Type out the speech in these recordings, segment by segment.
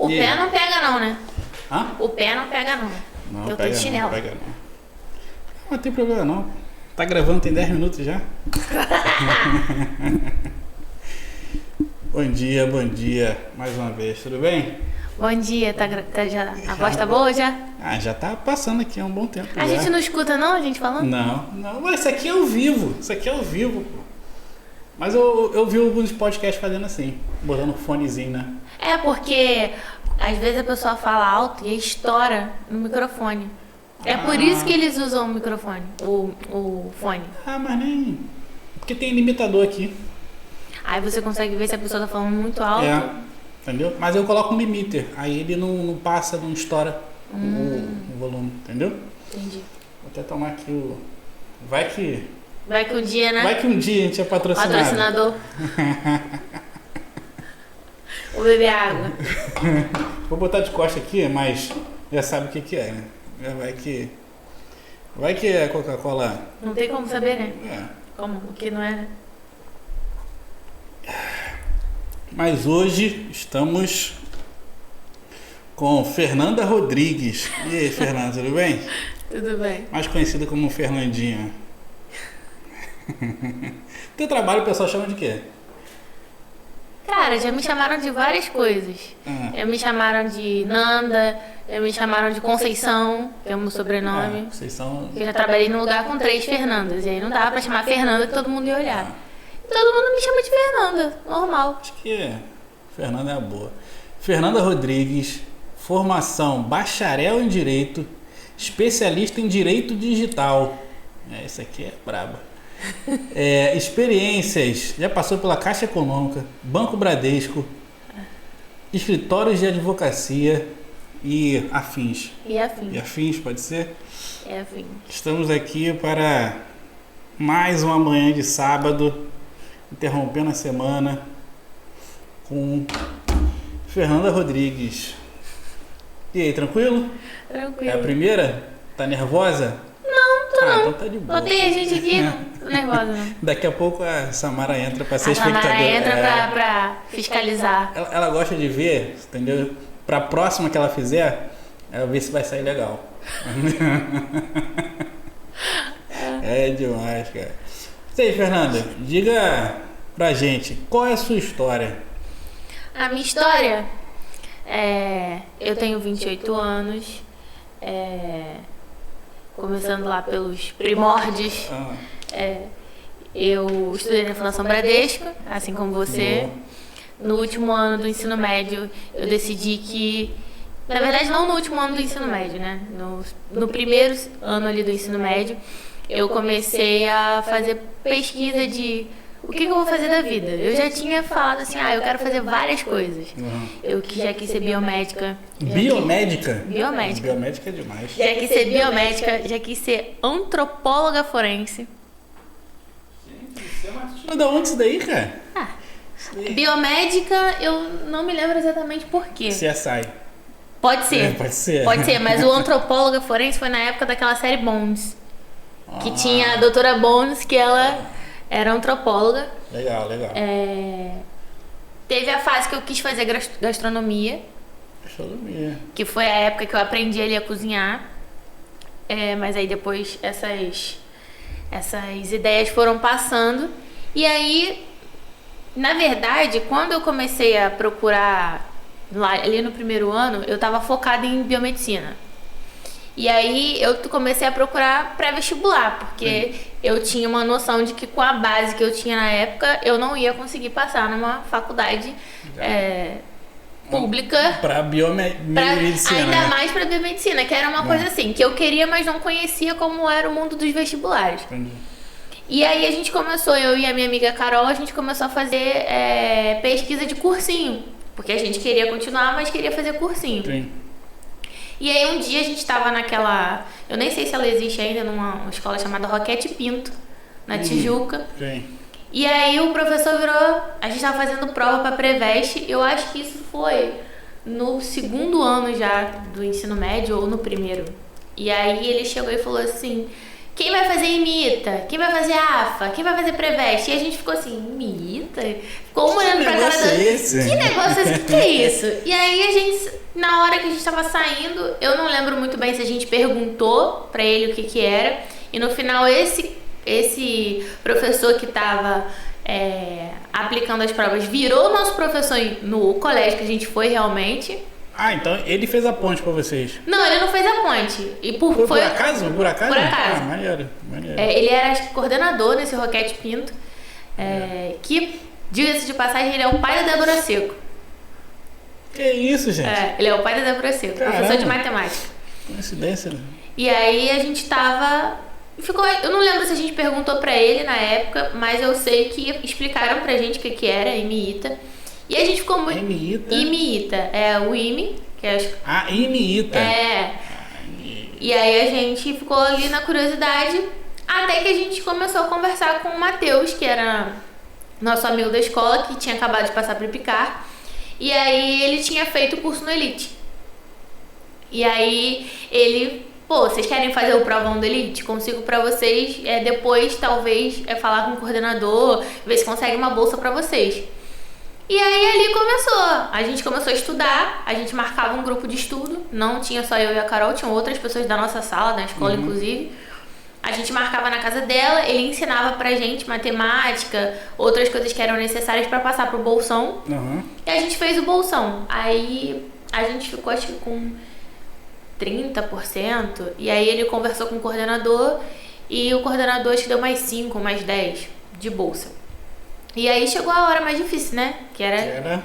O pé não pega não, né? Hã? O pé não pega não. Não, eu tô de chinelo. Não pega não. Não tem problema não. Tá gravando, tem 10 minutos já. Bom dia, mais uma vez, tudo bem? Bom dia, já, a voz tá boa já? Ah, já tá passando aqui há um bom tempo. A gente não escuta não, a gente falando? Não, mas isso aqui é ao vivo, pô. Mas eu vi alguns podcasts fazendo assim, botando um fonezinho, né? É, porque às vezes a pessoa fala alto e estoura no microfone. É por isso que eles usam o microfone, o fone. Ah, mas nem... Porque tem limitador aqui. Aí você consegue ver se a pessoa tá falando muito alto. É, entendeu? Mas eu coloco um limiter, aí ele não passa, não estoura o volume, entendeu? Entendi. Vou até tomar aqui o... Vai que um dia, né? Vai que um dia a gente é patrocinado. Patrocinador. Vou beber água. Vou botar de costa aqui, mas já sabe o que é, né? Vai que é Coca-Cola. Não tem como saber, né? É. Como? O que não é, né? Mas hoje estamos com Fernanda Rodrigues. E aí, Fernanda, tudo bem? Tudo bem. Mais conhecida como Fernandinha. Teu trabalho o pessoal chama de quê? Cara, já me chamaram de várias coisas. Já me chamaram de Nanda, já me chamaram de Conceição, que é o meu sobrenome. Conceição. Eu já trabalhei num lugar com 3 Fernandas, e aí não dava pra chamar Fernanda que todo mundo ia olhar. Todo mundo me chama de Fernanda, normal. Acho que Fernanda é a boa. Fernanda Rodrigues, formação bacharel em Direito, especialista em Direito Digital. Isso aqui é braba. Experiências, já passou pela Caixa Econômica, Banco Bradesco, escritórios de advocacia e afins. E afins. E afins, pode ser? É afins. Estamos aqui para mais uma manhã de sábado, interrompendo a semana com Fernanda Rodrigues. E aí, tranquilo? Tranquilo. É a primeira? Tá nervosa? Não, tô não. Então tá de boa. Não tem a gente aqui, não tô nervosa não. Daqui a pouco a Samara entra pra ser A Samara espectadora. entra pra fiscalizar. Ela gosta de ver, entendeu? Pra próxima que ela fizer, ela ver se vai sair legal. É demais, cara. E aí, Fernanda, diga pra gente, qual é a sua história? A minha história eu tenho 28 anos, começando lá pelos primórdios. Eu estudei na Fundação Bradesco, assim como você. No último ano do ensino médio, eu decidi que... Na verdade, não no último ano do ensino médio, né? No primeiro ano ali do ensino médio, eu comecei a fazer pesquisa de o que eu vou fazer da vida. Eu já tinha falado assim, eu quero fazer várias coisas. Eu já quis ser biomédica. Biomédica? Biomédica. Biomédica é demais. Já quis ser biomédica, já quis ser antropóloga forense. Mas da onde isso daí, cara? Biomédica, eu não me lembro exatamente por quê. CSI. Pode ser. Pode ser. Pode ser, mas o antropóloga forense foi na época daquela série Bones. Que tinha a doutora Bones, que ela era antropóloga. Legal. Teve a fase que eu quis fazer gastronomia. Gastronomia. Que foi a época que eu aprendi ali a cozinhar. Mas aí depois essas ideias foram passando. E aí, na verdade, quando eu comecei a procurar ali no primeiro ano, eu estava focada em biomedicina. E aí eu comecei a procurar pré-vestibular, porque eu tinha uma noção de que com a base que eu tinha na época, eu não ia conseguir passar numa faculdade pública. Para biomedicina. Ainda mais para biomedicina, que era uma coisa assim, que eu queria, mas não conhecia como era o mundo dos vestibulares. Entendi. E aí a gente começou, eu e a minha amiga Carol, a gente começou a fazer pesquisa de cursinho. Porque a gente queria continuar, mas queria fazer cursinho. Sim. E aí um dia a gente tava naquela... Eu nem sei se ela existe ainda, numa escola chamada Roquete Pinto, na Tijuca. Sim. E aí o professor virou... A gente tava fazendo prova pra Preveste. Eu acho que isso foi no segundo ano já do ensino médio ou no primeiro. E aí ele chegou e falou assim... quem vai fazer IMITA? Quem vai fazer AFA? Quem vai fazer Preveste? E a gente ficou assim, IMITA? Ficou um olhando pra cara do... Que negócio é esse? O que é isso? E aí a gente, na hora que a gente tava saindo, eu não lembro muito bem se a gente perguntou pra ele o que era. E no final esse professor que tava aplicando as provas virou nosso professor no colégio que a gente foi realmente. Ah, então ele fez a ponte pra vocês. Não, ele não fez a ponte. E Por acaso? Por acaso? Por acaso. Ah, maneiro. Ele era, acho que, coordenador nesse Roquete Pinto. Que, diga-se de passagem, ele é o pai da Débora Seco. Que isso, gente? Ele é o pai da Débora Seco, professor de matemática. Coincidência, né? E aí a gente tava... eu não lembro se a gente perguntou pra ele na época, mas eu sei que explicaram pra gente o que era IMITA. E a gente ficou muito... IMITA. É o IME, que é... IMITA. E aí a gente ficou ali na curiosidade, até que a gente começou a conversar com o Matheus, que era nosso amigo da escola, que tinha acabado de passar para o IPICAR. E aí ele tinha feito o curso no Elite. E aí ele... vocês querem fazer o provão do Elite? Consigo pra vocês, depois talvez falar com o coordenador, ver se consegue uma bolsa pra vocês. E aí ali começou, a gente começou a estudar, a gente marcava um grupo de estudo, não tinha só eu e a Carol, tinham outras pessoas da nossa sala, da escola inclusive. A gente marcava na casa dela, ele ensinava pra gente matemática, outras coisas que eram necessárias pra passar pro bolsão. E a gente fez o bolsão. Aí a gente ficou, acho que com 30%, e aí ele conversou com o coordenador, e o coordenador acho que deu mais 5, mais 10 de bolsa. E aí chegou a hora mais difícil, né? Que era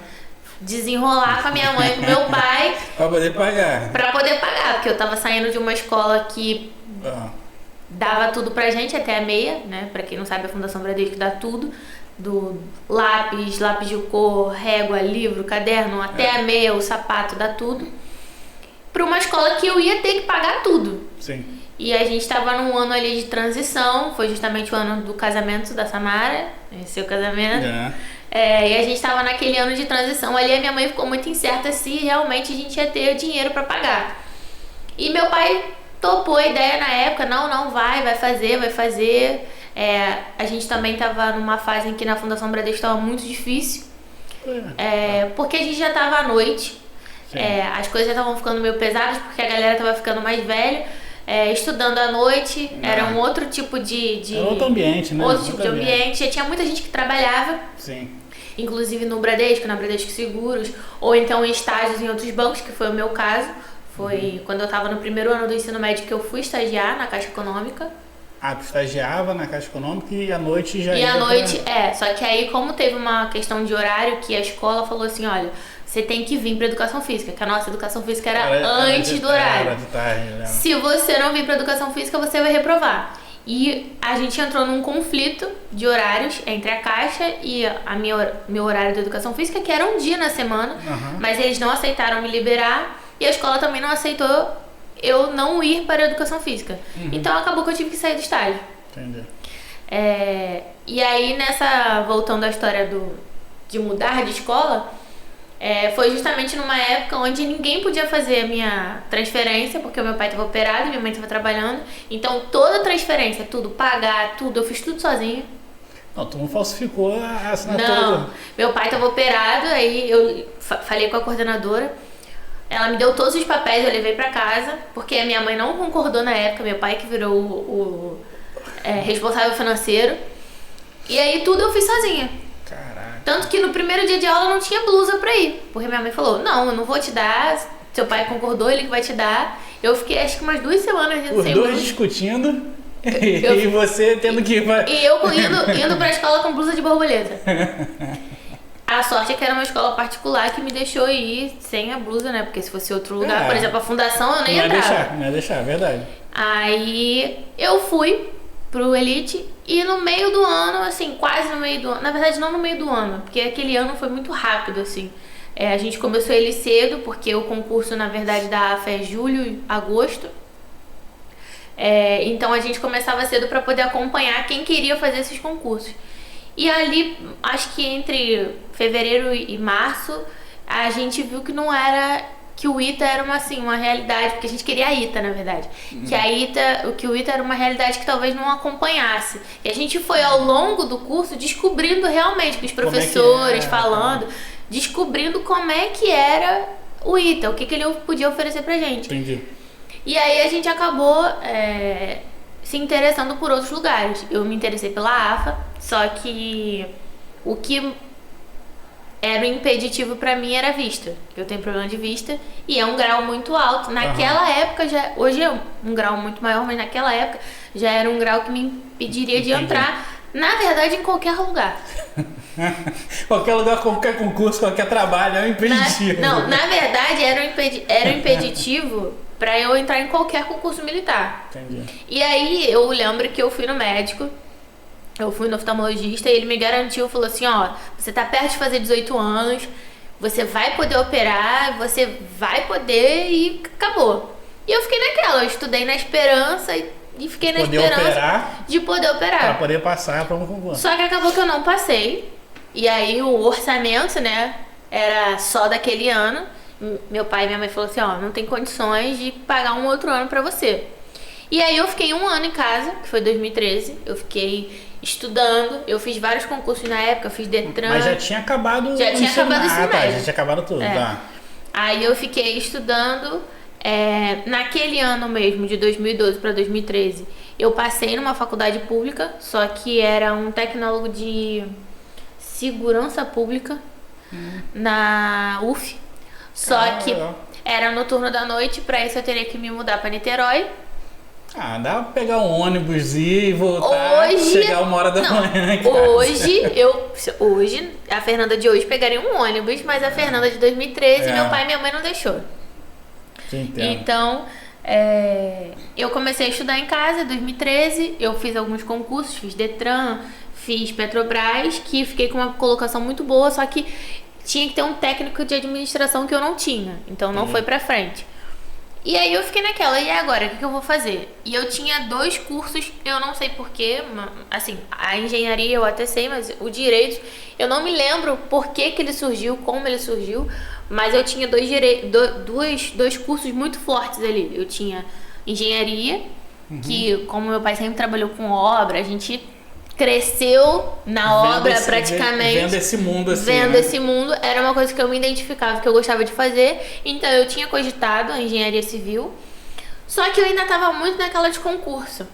desenrolar com a minha mãe e com o meu pai. Pra poder pagar. Pra poder pagar, porque eu tava saindo de uma escola que dava tudo pra gente, até a meia, né? Pra quem não sabe, a Fundação Bradesco dá tudo. Do lápis de cor, régua, livro, caderno, até a meia, o sapato, dá tudo. Pra uma escola que eu ia ter que pagar tudo. Sim. E a gente tava num ano ali de transição, foi justamente o ano do casamento da Samara, seu casamento. E a gente tava naquele ano de transição ali, a minha mãe ficou muito incerta se realmente a gente ia ter dinheiro pra pagar. E meu pai topou a ideia na época, não, vai fazer. A gente também tava numa fase em que na Fundação Bradesco tava muito difícil, porque a gente já tava à noite, as coisas já estavam ficando meio pesadas, porque a galera tava ficando mais velha. Estudando à noite, era um outro tipo de outro ambiente, né? Outro tipo de ambiente. Já tinha muita gente que trabalhava. Sim. Inclusive no Bradesco, na Bradesco Seguros, ou então em estágios em outros bancos, que foi o meu caso. Foi quando eu estava no primeiro ano do ensino médio que eu fui estagiar na Caixa Econômica. Tu estagiava na Caixa Econômica e à noite já ia... E à noite, só que aí como teve uma questão de horário, que a escola falou assim, olha, você tem que vir para educação física, que a nossa educação física era antes do horário. Se você não vir para educação física, você vai reprovar. E a gente entrou num conflito de horários entre a Caixa e meu horário de educação física, que era um dia na semana, mas eles não aceitaram me liberar e a escola também não aceitou eu não ir para a educação física. Então acabou que eu tive que sair do estágio. Entendi. E aí voltando à história de mudar de escola, foi justamente numa época onde ninguém podia fazer a minha transferência, porque o meu pai estava operado e minha mãe estava trabalhando. Então toda a transferência, tudo, pagar, tudo, eu fiz tudo sozinha. Não, tu não falsificou a assinatura? Não, meu pai estava operado, aí eu falei com a coordenadora, ela me deu todos os papéis, eu levei pra casa, porque a minha mãe não concordou na época, meu pai que virou o responsável financeiro. E aí tudo eu fiz sozinha. Caraca. Tanto que no primeiro dia de aula não tinha blusa pra ir, porque minha mãe falou, não, eu não vou te dar, seu pai concordou, ele que vai te dar. Eu fiquei acho que umas 2 semanas sem blusa. Os dois discutindo e você tendo que... E eu indo pra escola com blusa de borboleta. A sorte é que era uma escola particular que me deixou ir sem a blusa, né? Porque se fosse outro lugar, por exemplo, a fundação, eu nem entrava. Não ia deixar, é verdade. Aí eu fui pro Elite e no meio do ano, assim, quase no meio do ano, na verdade não no meio do ano, porque aquele ano foi muito rápido, assim. A gente começou ele cedo, porque o concurso, na verdade, da AFA é julho e agosto. Então a gente começava cedo para poder acompanhar quem queria fazer esses concursos. E ali, acho que entre fevereiro e março, a gente viu que não era que o ITA era uma realidade, porque a gente queria a ITA, na verdade. Que o ITA era uma realidade que talvez não acompanhasse. E a gente foi ao longo do curso descobrindo realmente, com os professores falando, descobrindo como é que era o ITA, o que ele podia oferecer pra gente. Entendi. E aí a gente acabou se interessando por outros lugares. Eu me interessei pela AFA, só que o que era o impeditivo pra mim era a vista. Eu tenho problema de vista e é um grau muito alto. Naquela época, hoje é um grau muito maior, mas naquela época já era um grau que me impediria de entrar, na verdade, em qualquer lugar. Qualquer lugar, qualquer concurso, qualquer trabalho é um impeditivo. Na verdade, era um impeditivo pra eu entrar em qualquer concurso militar. Entendi. E aí, eu lembro que eu fui no médico, eu fui no oftalmologista e ele me garantiu, falou assim, ó, você tá perto de fazer 18 anos, você vai poder operar, você vai poder e acabou. E eu fiquei naquela, eu estudei na esperança e fiquei na esperança de poder operar. Pra poder passar para um concurso. Só que acabou que eu não passei. E aí o orçamento, né, era só daquele ano. Meu pai e minha mãe falaram assim, ó, não tem condições de pagar um outro ano pra você. E aí eu fiquei 1 ano em casa, que foi 2013. Eu fiquei estudando, eu fiz vários concursos na época, eu fiz Detran. Mas já tinha acabado Já tinha acabado o ensino médio. Já tinha acabado tudo, tá. Aí eu fiquei estudando, naquele ano mesmo, de 2012 para 2013, eu passei numa faculdade pública, só que era um tecnólogo de segurança pública na UF. Só que era no turno da noite, pra isso eu teria que me mudar pra Niterói. Dá pra pegar um ônibus e voltar, chegar 1h da manhã em casa. Hoje, a Fernanda de hoje pegaria um ônibus, mas a Fernanda de 2013, meu pai e minha mãe não deixou. Então, eu comecei a estudar em casa em 2013, eu fiz alguns concursos, fiz Detran, fiz Petrobras, que fiquei com uma colocação muito boa, só que tinha que ter um técnico de administração que eu não tinha, então não foi pra frente. E aí eu fiquei naquela, e agora, o que eu vou fazer? E eu tinha 2 cursos, eu não sei porquê, assim, a engenharia eu até sei, mas o direito, eu não me lembro por que ele surgiu, como ele surgiu, mas eu tinha 2 cursos muito fortes ali. Eu tinha engenharia, que como meu pai sempre trabalhou com obra, a gente cresceu na obra praticamente. Vendo esse mundo assim. Vendo esse mundo, era uma coisa que eu me identificava, que eu gostava de fazer. Então eu tinha cogitado a engenharia civil. Só que eu ainda estava muito naquela de concurso.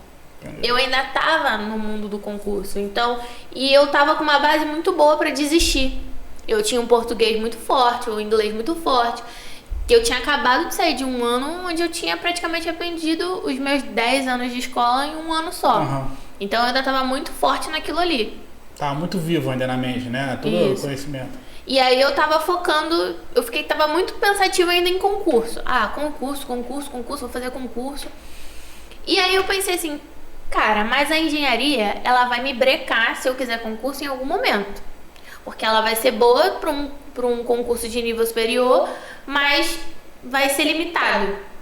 Eu ainda estava no mundo do concurso. Então, e eu estava com uma base muito boa para desistir. Eu tinha um português muito forte, um inglês muito forte. Eu tinha acabado de sair de um ano onde eu tinha praticamente aprendido os meus 10 anos de escola em um ano só. Então eu ainda estava muito forte naquilo ali. Tava muito vivo ainda na mente, né? Todo o conhecimento. E aí eu tava focando, tava muito pensativa ainda em concurso. Concurso, vou fazer concurso. E aí eu pensei assim, cara, mas a engenharia, ela vai me brecar se eu quiser concurso em algum momento. Porque ela vai ser boa para um concurso de nível superior, mas vai ser limitado.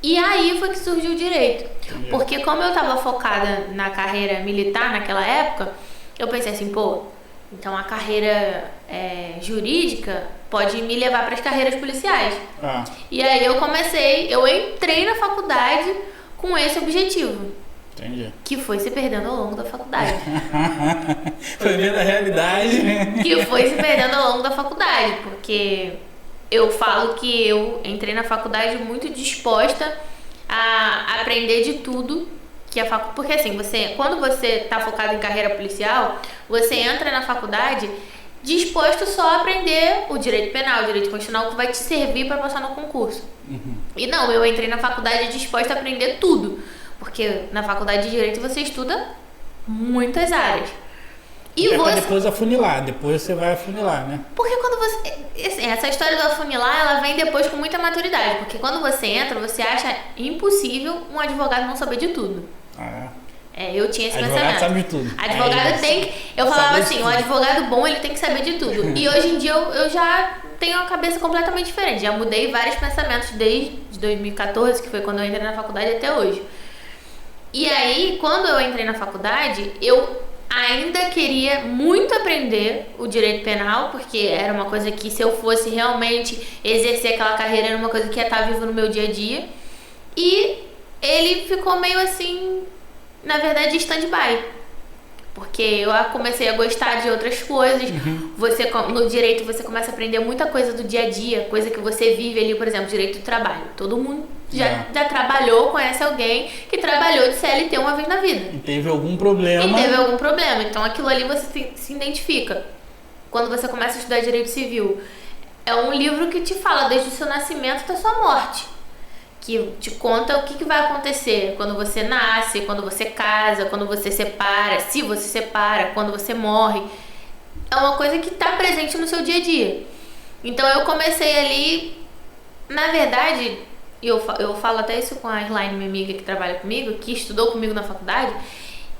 E aí foi que surgiu o direito. Porque como eu estava focada na carreira militar naquela época, eu pensei assim, então a carreira jurídica pode me levar para as carreiras policiais. E aí eu entrei na faculdade com esse objetivo. Entendi. Que foi se perdendo ao longo da faculdade. Foi vendo a realidade. Que foi se perdendo ao longo da faculdade, porque eu falo que eu entrei na faculdade muito disposta a aprender de tudo que a faculdade. Porque assim, quando você está focado em carreira policial, você entra na faculdade disposto só a aprender o direito penal, o direito constitucional, que vai te servir para passar no concurso. E não, eu entrei na faculdade disposta a aprender tudo. Porque na faculdade de Direito você estuda muitas áreas. E pra depois afunilar, depois você vai afunilar, né? Porque quando você... Essa história do afunilar, ela vem depois com muita maturidade. Porque quando você entra, você acha impossível um advogado não saber de tudo. Eu tinha esse pensamento. Advogado sabe de tudo. Advogado tem que... Eu falava assim, um advogado bom, ele tem que saber de tudo. E hoje em dia eu já tenho uma cabeça completamente diferente. Já mudei vários pensamentos desde 2014, que foi quando eu entrei na faculdade, até hoje. E aí, quando eu entrei na faculdade, eu ainda queria muito aprender o direito penal, porque era uma coisa que, se eu fosse realmente exercer aquela carreira, era uma coisa que ia estar viva no meu dia a dia. E ele ficou meio assim, na verdade, em stand-by. Porque eu comecei a gostar de outras coisas. Você, no direito, você começa a aprender muita coisa do dia a dia, coisa que você vive ali, por exemplo, direito do trabalho. Todo mundo já trabalhou, conhece alguém que trabalhou de CLT uma vez na vida. E teve algum problema. Então aquilo ali você se identifica. Quando você começa a estudar direito civil, é um livro que te fala desde o seu nascimento até a sua morte. Que te conta o que vai acontecer quando você nasce, quando você casa, quando você separa, se você separa, quando você morre. É uma coisa que está presente no seu dia a dia. Então eu comecei ali, na verdade, eu falo até isso com a Elaine, minha amiga que trabalha comigo, que estudou comigo na faculdade.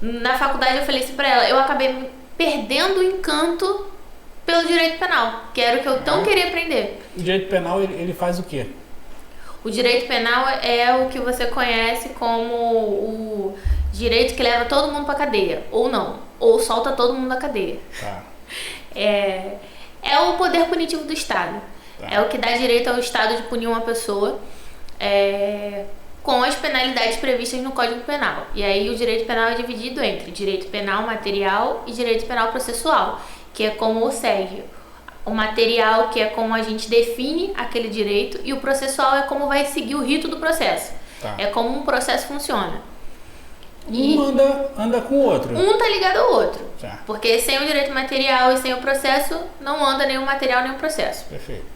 Na faculdade eu falei isso pra ela, eu acabei perdendo o encanto pelo direito penal, que era o que eu tão queria aprender. O direito penal, ele faz o quê? O direito penal é o que você conhece como o direito que leva todo mundo pra cadeia, ou não, ou solta todo mundo da cadeia. Tá. É o poder punitivo do Estado. Tá. É o que dá direito ao Estado de punir uma pessoa com as penalidades previstas no Código Penal. E aí o direito penal é dividido entre direito penal material e direito penal processual, que é como segue. O material, que é como a gente define aquele direito, e o processual é como vai seguir o rito do processo. Tá. É como um processo funciona. Um anda com o outro. Um tá ligado ao outro. Tá. Porque sem o direito material e sem o processo, não anda nem o material nem o processo. Perfeito.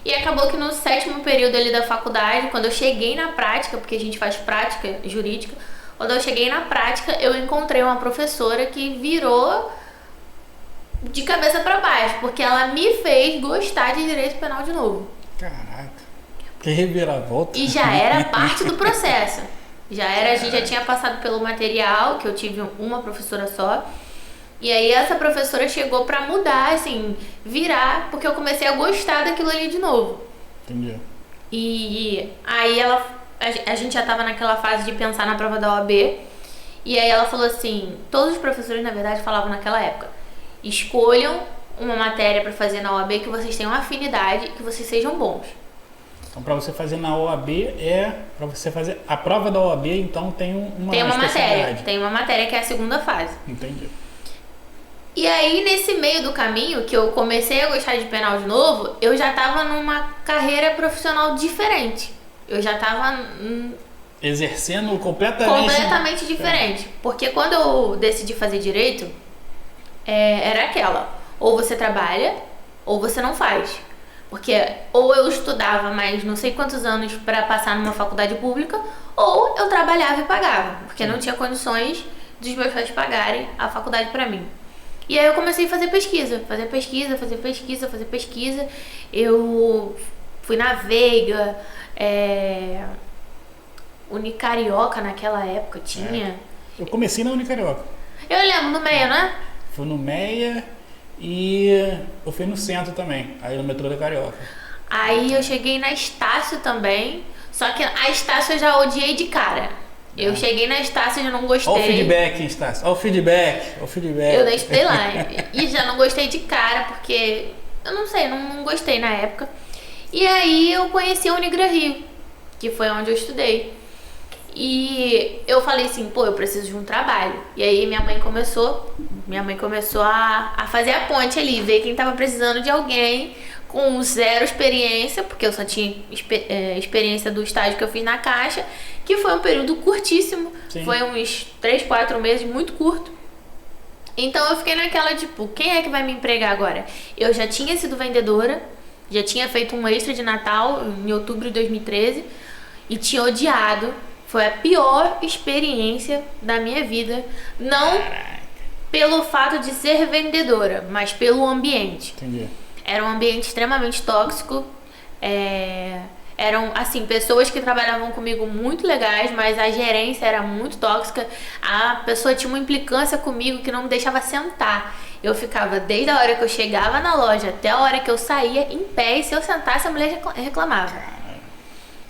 E acabou que no 7º período ali da faculdade, quando eu cheguei na prática, porque a gente faz prática jurídica, quando eu cheguei na prática, eu encontrei uma professora que virou de cabeça pra baixo, porque ela me fez gostar de direito penal de novo. Caraca, que reviravolta. E já era parte do processo. A gente já tinha passado pelo material, que eu tive uma professora só. E aí essa professora chegou pra mudar, assim, virar, porque eu comecei a gostar daquilo ali de novo. Entendi. E aí a gente já tava naquela fase de pensar na prova da OAB. E aí ela falou assim, todos os professores, na verdade, falavam naquela época: escolham uma matéria para fazer na OAB que vocês tenham afinidade, que vocês sejam bons. Então, para você fazer na OAB, para você fazer a prova da OAB, então tem uma Tem uma matéria que é a segunda fase. Entendi. E aí, nesse meio do caminho, que eu comecei a gostar de penal de novo, eu já tava numa carreira profissional diferente. Eu já tava exercendo completamente diferente. Porque quando eu decidi fazer direito, era aquela: ou você trabalha, ou você não faz. Porque ou eu estudava mais não sei quantos anos para passar numa faculdade pública, ou eu trabalhava e pagava, porque não tinha condições dos meus pais pagarem a faculdade para mim. E aí eu comecei a fazer pesquisa. Eu fui na Veiga, Unicarioca naquela época tinha. Eu comecei na Unicarioca. Eu lembro, no Meia, né? Fui no Meia e eu fui no centro também, aí no metrô da Carioca. Aí eu cheguei na Estácio também, só que a Estácio eu já odiei de cara. Eu cheguei na Estácio e já não gostei. Olha o feedback, Estácio. Olha o feedback. Eu nem estudei lá. E já não gostei de cara, porque eu não sei, não gostei na época. E aí eu conheci a Unigran Rio, que foi onde eu estudei. E eu falei assim, pô, eu preciso de um trabalho. E aí minha mãe começou a fazer a ponte ali, ver quem tava precisando de alguém com zero experiência, porque eu só tinha experiência do estágio que eu fiz na Caixa, que foi um período curtíssimo. Sim. Foi uns 3, 4 meses, muito curto. Então eu fiquei naquela, tipo, quem é que vai me empregar agora? Eu já tinha sido vendedora, já tinha feito um extra de Natal em outubro de 2013 e tinha odiado. Foi a pior experiência da minha vida. Não pelo fato de ser vendedora, mas pelo ambiente. Entendi. Era um ambiente extremamente tóxico. Eram, assim, pessoas que trabalhavam comigo muito legais, mas a gerência era muito tóxica. A pessoa tinha uma implicância comigo que não me deixava sentar. Eu ficava desde a hora que eu chegava na loja até a hora que eu saía em pé, e se eu sentasse a mulher reclamava.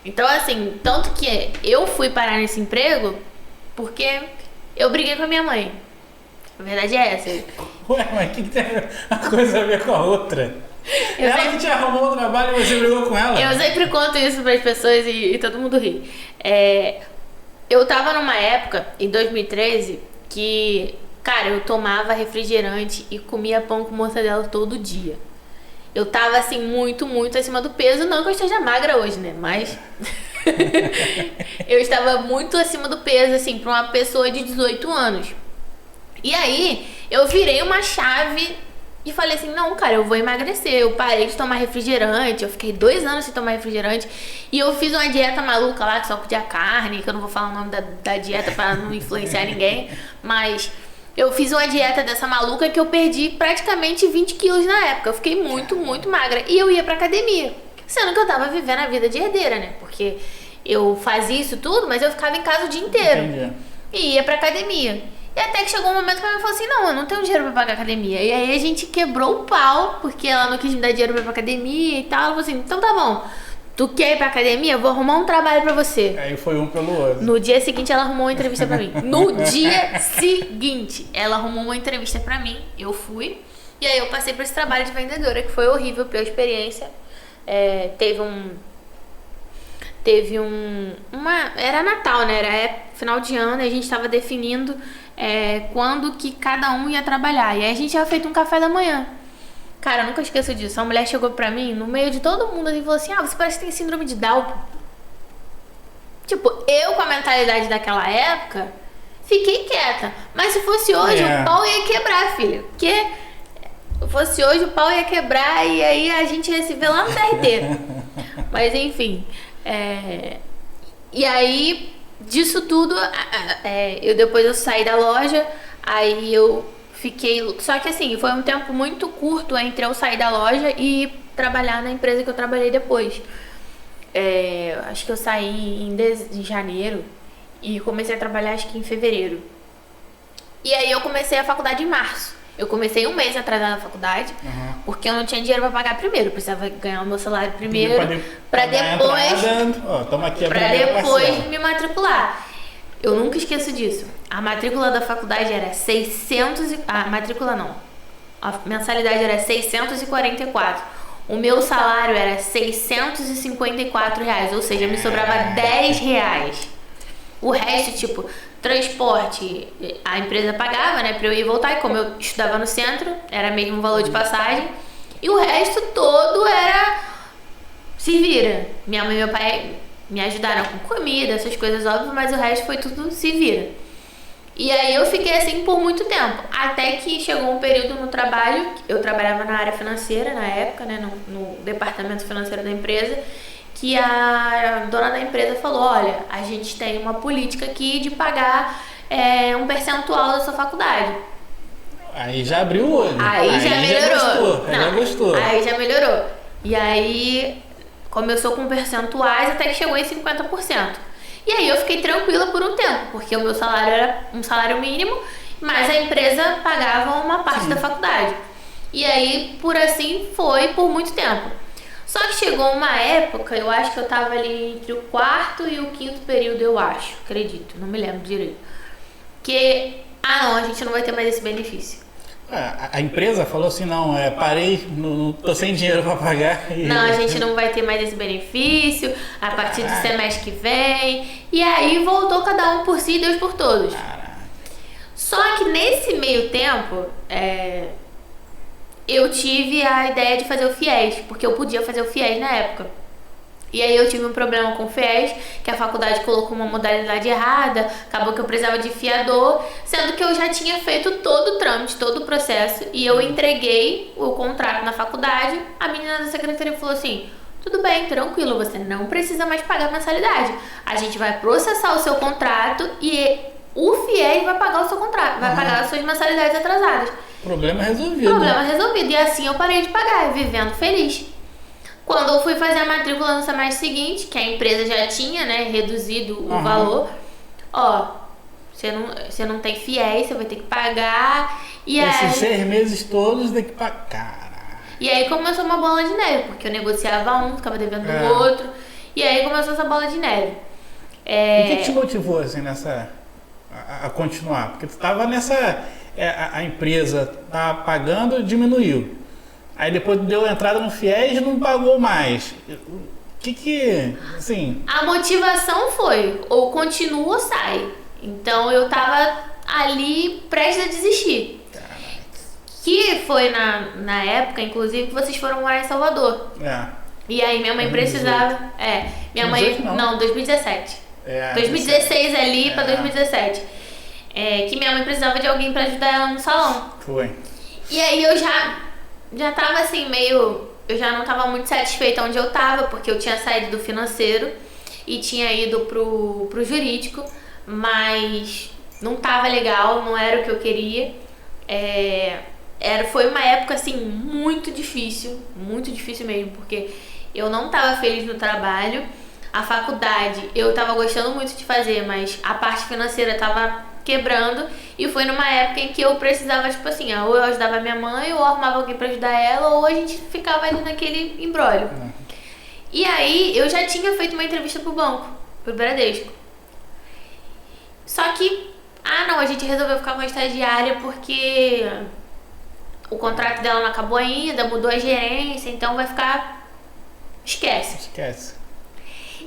Então, assim, tanto que eu fui parar nesse emprego porque eu briguei com a minha mãe. A verdade é essa. Ué, mas o que tem uma coisa a ver com a outra? Ela que te arrumou o trabalho e você brigou com ela? Eu sempre conto isso para as pessoas e todo mundo ri. Eu tava numa época, em 2013, que, cara, eu tomava refrigerante e comia pão com mortadela todo dia. Eu tava, assim, muito, muito acima do peso. Não que eu esteja magra hoje, né? Mas eu estava muito acima do peso, assim, pra uma pessoa de 18 anos. E aí, eu virei uma chave e falei assim, não, cara, eu vou emagrecer. Eu parei de tomar refrigerante. Eu fiquei 2 anos sem tomar refrigerante. E eu fiz uma dieta maluca lá, que só podia carne, que eu não vou falar o nome da dieta pra não influenciar ninguém. Mas eu fiz uma dieta dessa maluca que eu perdi praticamente 20 quilos na época. Eu fiquei muito, muito magra. E eu ia pra academia. Sendo que eu tava vivendo a vida de herdeira, né? Porque eu fazia isso tudo, mas eu ficava em casa o dia inteiro. Entendi. E ia pra academia. E até que chegou um momento que ela me falou assim, não, eu não tenho dinheiro pra pagar academia. E aí a gente quebrou o pau, porque ela não quis me dar dinheiro pra ir pra academia e tal. Ela falou assim, então tá bom, tu quer ir pra academia? Eu vou arrumar um trabalho pra você. Aí foi um pelo outro. No dia seguinte ela arrumou uma entrevista pra mim. No dia seguinte ela arrumou uma entrevista pra mim. Eu fui. E aí eu passei por esse trabalho de vendedora, que foi horrível, pior experiência. Era Natal, né? Era final de ano e a gente tava definindo quando que cada um ia trabalhar. E aí a gente tinha feito um café da manhã. Cara, eu nunca esqueço disso. A mulher chegou pra mim, no meio de todo mundo, e falou assim, você parece que tem síndrome de Down. Tipo, eu com a mentalidade daquela época, fiquei quieta. Mas se fosse hoje, o pau ia quebrar, filha. Porque se fosse hoje, o pau ia quebrar e aí a gente ia se ver lá no TRT. Mas enfim. E aí, disso tudo, depois eu saí da loja, aí eu fiquei... Só que assim, foi um tempo muito curto entre eu sair da loja e trabalhar na empresa que eu trabalhei depois. Acho que eu saí em janeiro e comecei a trabalhar acho que em fevereiro. E aí eu comecei a faculdade em março. Eu comecei um mês atrasada na faculdade, porque eu não tinha dinheiro pra pagar primeiro. Eu precisava ganhar o meu salário primeiro, pra depois me matricular. Eu nunca esqueço disso. A matrícula da faculdade era 600 a matrícula não. A mensalidade era 644. O meu salário era R$654, ou seja, me sobrava R$10. O resto, tipo, transporte, a empresa pagava, né, pra eu ir e voltar. E como eu estudava no centro, era mesmo valor de passagem. E o resto todo era se vira. Minha mãe e meu pai me ajudaram com comida, essas coisas óbvias, mas o resto foi tudo se vira. E aí eu fiquei assim por muito tempo. Até que chegou um período no trabalho, eu trabalhava na área financeira na época, né, no departamento financeiro da empresa, que a dona da empresa falou, olha, a gente tem uma política aqui de pagar um percentual da sua faculdade. Aí já abriu o olho. Aí já melhorou. Já gostou. Aí já melhorou. E aí começou com percentuais até que chegou em 50%. E aí eu fiquei tranquila por um tempo, porque o meu salário era um salário mínimo, mas a empresa pagava uma parte da faculdade. E aí, por assim, foi por muito tempo. Só que chegou uma época, eu acho que eu tava ali entre o 4º e o 5º período, eu acho, acredito, não me lembro direito. Que, não, a gente não vai ter mais esse benefício. A empresa falou assim, não, parei, não tô sem dinheiro pra pagar. Não, a gente não vai ter mais esse benefício a partir do semestre que vem. E aí voltou cada um por si, Deus por todos. Caraca. Só que nesse meio tempo, eu tive a ideia de fazer o FIES, porque eu podia fazer o FIES na época. E aí eu tive um problema com o FIES, que a faculdade colocou uma modalidade errada, acabou que eu precisava de fiador, sendo que eu já tinha feito todo o trâmite, todo o processo, e eu entreguei o contrato na faculdade. A menina da secretaria falou assim, tudo bem, tranquilo, você não precisa mais pagar mensalidade. A gente vai processar o seu contrato e o FIES vai pagar o seu contrato, vai pagar as suas mensalidades atrasadas. Problema resolvido. Problema resolvido. E assim eu parei de pagar, vivendo feliz. Quando eu fui fazer a matrícula no semestre seguinte, que a empresa já tinha, né, reduzido o valor, você não tem FIES, você vai ter que pagar. E esses 6 meses todos tem que pagar. Caralho. E aí começou uma bola de neve, porque eu negociava um, ficava devendo o outro. E aí começou essa bola de neve. O que te motivou, assim, a continuar? Porque tu tava a empresa tá pagando, diminuiu. Aí depois deu entrada no FIES e não pagou mais. Assim... A motivação foi, ou continua ou sai. Então eu tava ali prestes a desistir. Caraca. Que foi na época, inclusive, que vocês foram morar em Salvador. E aí minha mãe precisava... minha mãe... Não, 2017. 2016 ali pra 2017. Que minha mãe precisava de alguém pra ajudar ela no salão. Foi. E aí eu já tava assim, meio... Eu já não tava muito satisfeita onde eu tava, porque eu tinha saído do financeiro e tinha ido pro jurídico, mas não tava legal, não era o que eu queria. Foi uma época assim muito difícil mesmo, porque eu não tava feliz no trabalho. A faculdade eu tava gostando muito de fazer, mas a parte financeira tava quebrando, e foi numa época em que eu precisava, tipo assim, ou eu ajudava minha mãe, ou arrumava alguém pra ajudar ela, ou a gente ficava ali naquele imbróglio. E aí eu já tinha feito uma entrevista pro banco, pro Bradesco. Só que, a gente resolveu ficar com a estagiária porque o contrato dela não acabou ainda, mudou a gerência, então vai ficar... Esquece.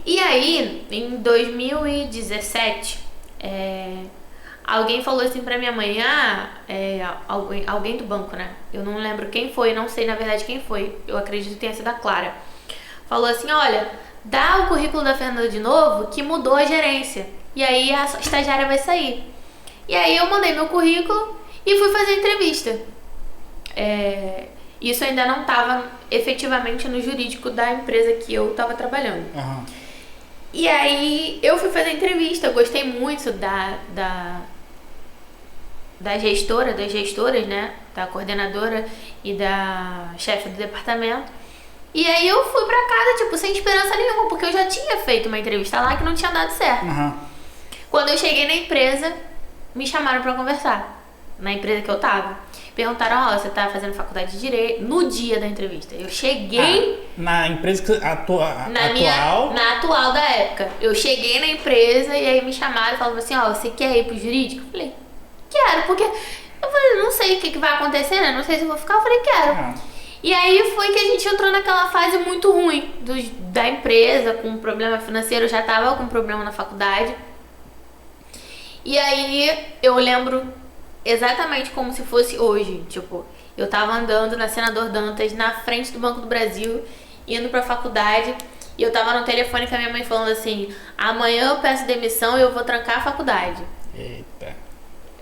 E aí, em 2017, alguém falou assim pra minha mãe, alguém do banco, né? Eu não lembro quem foi, não sei na verdade quem foi, eu acredito que tenha sido a Clara. Falou assim, olha, dá o currículo da Fernanda de novo, que mudou a gerência, e aí a estagiária vai sair. E aí eu mandei meu currículo e fui fazer a entrevista. Isso ainda não estava efetivamente no jurídico da empresa que eu estava trabalhando. E aí eu fui fazer a entrevista, eu gostei muito das gestoras, né? Da coordenadora e da chefe do departamento. E aí eu fui pra casa, tipo, sem esperança nenhuma, porque eu já tinha feito uma entrevista lá que não tinha dado certo. Quando eu cheguei na empresa, me chamaram pra conversar. Na empresa que eu tava. Perguntaram, você tá fazendo faculdade de Direito? No dia da entrevista. Eu cheguei... na empresa atual? Na atual da época. Eu cheguei na empresa e aí me chamaram e falaram assim, você quer ir pro jurídico? Eu falei, quero, porque... Eu falei, não sei o que vai acontecer, né? Não sei se eu vou ficar. Eu falei, quero. E aí foi que a gente entrou naquela fase muito ruim da empresa, com problema financeiro. Eu já tava com problema na faculdade. E aí eu lembro... exatamente como se fosse hoje. Tipo, eu tava andando na Senador Dantas, na frente do Banco do Brasil, indo pra faculdade, e eu tava no telefone com a minha mãe falando assim, amanhã eu peço demissão e eu vou trancar a faculdade. Eita.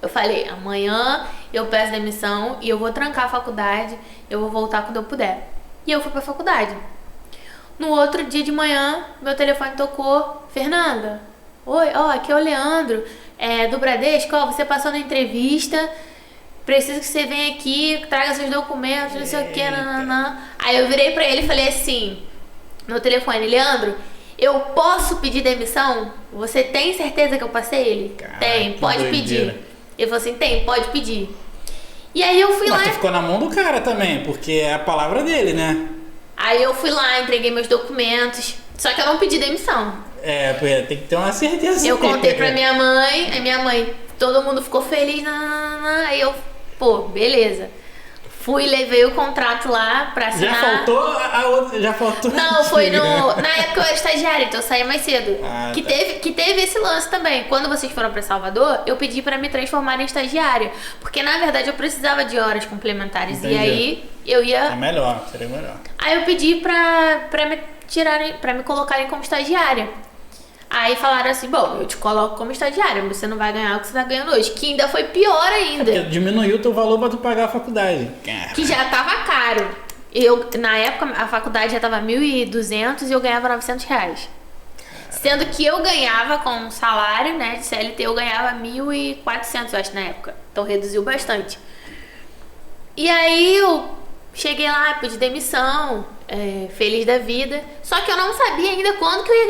Eu falei, amanhã eu peço demissão e eu vou trancar a faculdade, eu vou voltar quando eu puder. E eu fui pra faculdade. No outro dia de manhã, meu telefone tocou, Fernanda, oi, aqui é o Leandro, do Bradesco, você passou na entrevista, preciso que você venha aqui, traga seus documentos, não sei o que, nananã. Aí eu virei pra ele e falei assim, no telefone, Leandro, eu posso pedir demissão? Você tem certeza que eu passei? Ele, tem, pode pedir. Ele falou assim, tem, pode pedir. E aí eu fui lá... Mas tu ficou na mão do cara também, porque é a palavra dele, né? Aí eu fui lá, entreguei meus documentos, só que eu não pedi demissão. Tem que ter uma certeza. Eu contei pra minha mãe, aí minha mãe, todo mundo ficou feliz, aí eu, beleza. Fui, levei o contrato lá pra assinar. Já faltou? Não, foi na época eu era estagiária, então eu saí mais cedo. Que teve esse lance também. Quando vocês foram pra Salvador, eu pedi pra me transformar em estagiária. Porque na verdade eu precisava de horas complementares. Entendi. E aí eu ia... seria melhor. Aí eu pedi pra me tirarem, pra me colocarem como estagiária. Aí falaram assim, eu te coloco como estagiária, mas você não vai ganhar o que você tá ganhando hoje. Que ainda foi pior ainda. Diminuiu o teu valor pra tu pagar a faculdade. Que já tava caro. Na época, a faculdade já tava 1.200 e eu ganhava R$900. Sendo que eu ganhava com um salário, né, de CLT, eu ganhava 1.400, eu acho, na época. Então reduziu bastante. E aí eu cheguei lá, pedi demissão, feliz da vida. Só que eu não sabia ainda quanto que eu ia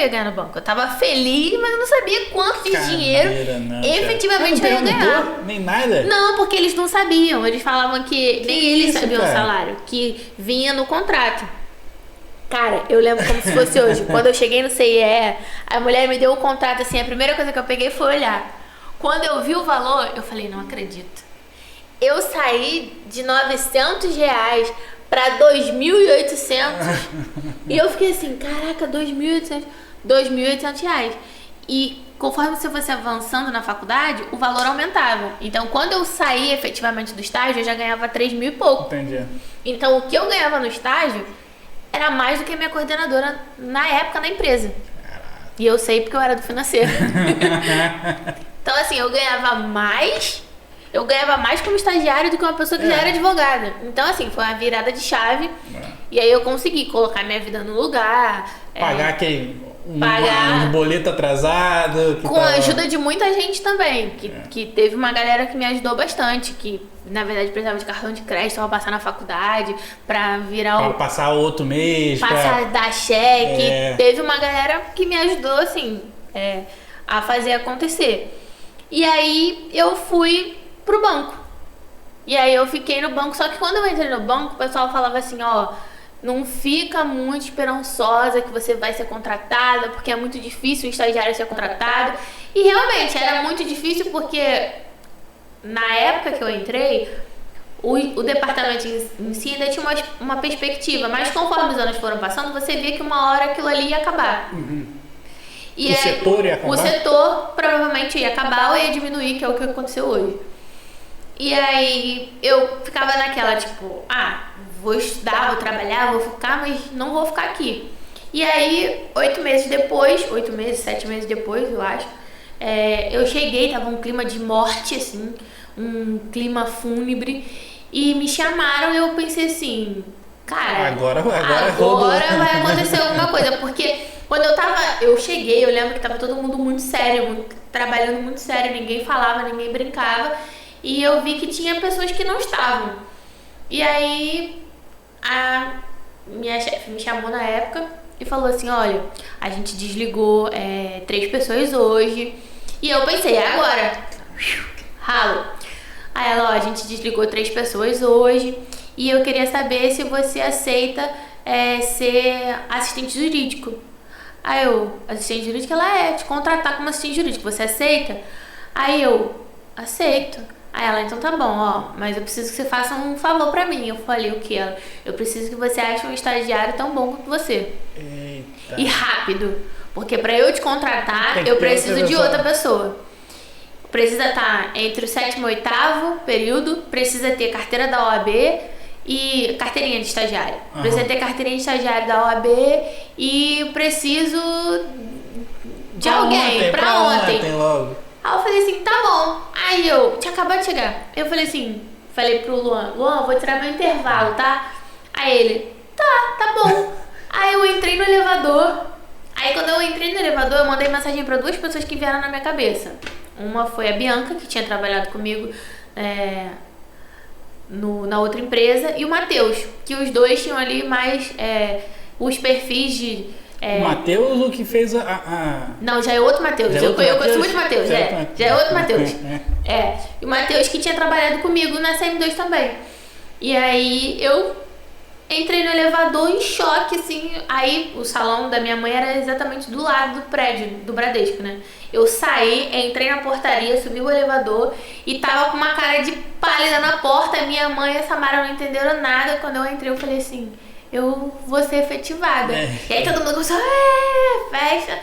ganhar no banco. Eu tava feliz, mas eu não sabia quanto de dinheiro efetivamente eu ia ganhar. Nem nada? Não, porque eles não sabiam. Eles falavam que nem eles sabiam o salário, que vinha no contrato. Cara, eu lembro como se fosse hoje. Quando eu cheguei no CIE, a mulher me deu o contrato assim, a primeira coisa que eu peguei foi olhar. Quando eu vi o valor, eu falei, não acredito. Eu saí de R$900 para 2.800 e eu fiquei assim, caraca, 2.800 reais. E conforme você fosse avançando na faculdade, o valor aumentava. Então, quando eu saí efetivamente do estágio, eu já ganhava 3.000 e pouco. Entendi. Então, o que eu ganhava no estágio era mais do que a minha coordenadora na época na empresa. E eu sei porque eu era do financeiro. Então, assim, eu ganhava mais como estagiário do que uma pessoa que já era advogada. Então, assim, foi uma virada de chave. E aí eu consegui colocar minha vida no lugar. Pagar um boleto atrasado. Com a ajuda de muita gente também. Que teve uma galera que me ajudou bastante. Que, na verdade, precisava de cartão de crédito pra passar na faculdade. Pra virar pra passar outro mês. Dar cheque. Teve uma galera que me ajudou, assim, a fazer acontecer. E aí eu fui pro banco. E aí eu fiquei no banco, só que quando eu entrei no banco, o pessoal falava assim, não fica muito esperançosa que você vai ser contratada, porque é muito difícil o estagiário ser contratado. E realmente era muito difícil porque na época que eu entrei, o departamento em si ainda tinha uma perspectiva, mas conforme os anos foram passando, você via que uma hora aquilo ali ia acabar. E o setor ia acabar? O setor provavelmente ia acabar ou ia diminuir, que é o que aconteceu hoje. E aí eu ficava naquela, tipo, vou estudar, vou trabalhar, vou focar, mas não vou ficar aqui. E aí, 7 meses depois, eu acho, eu cheguei, tava um clima de morte, assim, um clima fúnebre, e me chamaram e eu pensei assim, cara, agora vai acontecer alguma coisa, porque quando eu cheguei, eu lembro que tava todo mundo muito sério, trabalhando muito sério, ninguém falava, ninguém brincava, e eu vi que tinha pessoas que não estavam. E aí a minha chefe me chamou na época e falou assim, olha, a gente desligou 3 pessoas hoje. E eu pensei, agora, ralo. Aí ela, a gente desligou 3 pessoas hoje e eu queria saber se você aceita ser assistente jurídico. Aí eu, assistente jurídico, ela te contratar como assistente jurídico, você aceita? Aí eu, aceito. Aí ela, então tá bom, mas eu preciso que você faça um favor pra mim. Eu falei, o que? Eu preciso que você ache um estagiário tão bom quanto você. Eita. E rápido. Porque pra eu te contratar, eu preciso de outra pessoa. Precisa estar entre o 7º e o 8º período, precisa ter carteira da OAB e carteirinha de estagiário. Precisa ter carteirinha de estagiário da OAB e preciso de alguém pra ontem. Logo. Aí eu falei assim, tá bom. Aí eu tinha acabado de chegar. Eu falei pro Luan, vou tirar meu intervalo, tá? Aí ele, tá bom. Aí eu entrei no elevador. Aí quando eu entrei no elevador, eu mandei mensagem pra 2 pessoas que vieram na minha cabeça. Uma foi a Bianca, que tinha trabalhado comigo na outra empresa, e o Matheus, que os dois tinham ali mais os perfis de... O Matheus, o que fez Não, já é outro Matheus. Eu conheço muito Matheus, já é outro Matheus. E o Matheus que tinha trabalhado comigo na CM2 também. E aí eu entrei no elevador em choque, assim. Aí o salão da minha mãe era exatamente do lado do prédio, do Bradesco, né? Eu saí, entrei na portaria, subi o elevador e tava com uma cara de pálida na porta. Minha mãe e a Samara não entenderam nada. Quando eu entrei, eu falei assim... eu vou ser efetivada. E aí todo mundo começou, festa.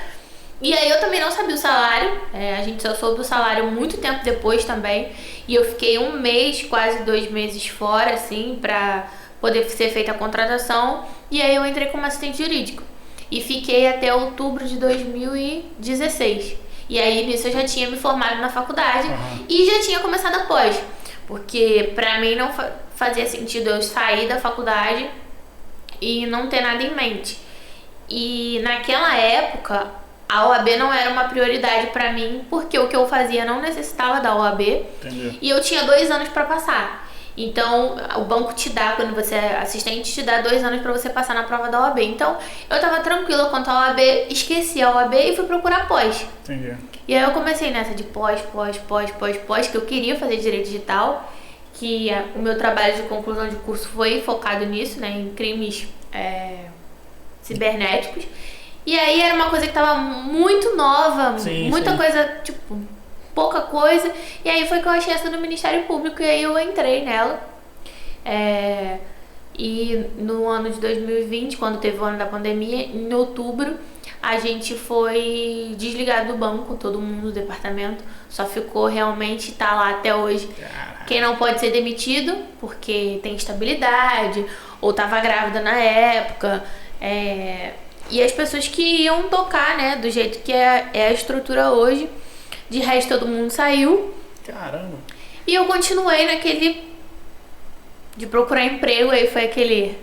E aí eu também não sabia o salário. A gente só soube o salário muito tempo depois também. E eu fiquei 1 mês, quase 2 meses fora, assim, pra poder ser feita a contratação. E aí eu entrei como assistente jurídico. E fiquei até outubro de 2016. E aí nisso eu já tinha me formado na faculdade e já tinha começado a pós. Porque pra mim não fazia sentido eu sair da faculdade e não ter nada em mente. E naquela época, a OAB não era uma prioridade pra mim, porque o que eu fazia não necessitava da OAB. Entendi. E eu tinha 2 anos pra passar. Então, o banco te dá, quando você é assistente, te dá 2 anos pra você passar na prova da OAB. Então, eu tava tranquila quanto à OAB, esqueci a OAB e fui procurar pós. Entendi. E aí eu comecei nessa de pós, que eu queria fazer direito digital, que o meu trabalho de conclusão de curso foi focado nisso, né, em crimes cibernéticos. E aí era uma coisa que tava muito nova, muita coisa, tipo, pouca coisa. E aí foi que eu achei essa do Ministério Público e aí eu entrei nela. E no ano de 2020, quando teve o ano da pandemia, em outubro, a gente foi desligado do banco, todo mundo do departamento. Só ficou realmente, tá lá até hoje. Quem não pode ser demitido, porque tem estabilidade, ou tava grávida na época. E as pessoas que iam tocar, né, do jeito que é a estrutura hoje. De resto, todo mundo saiu. Caramba. E eu continuei naquele de procurar emprego, aí foi aquele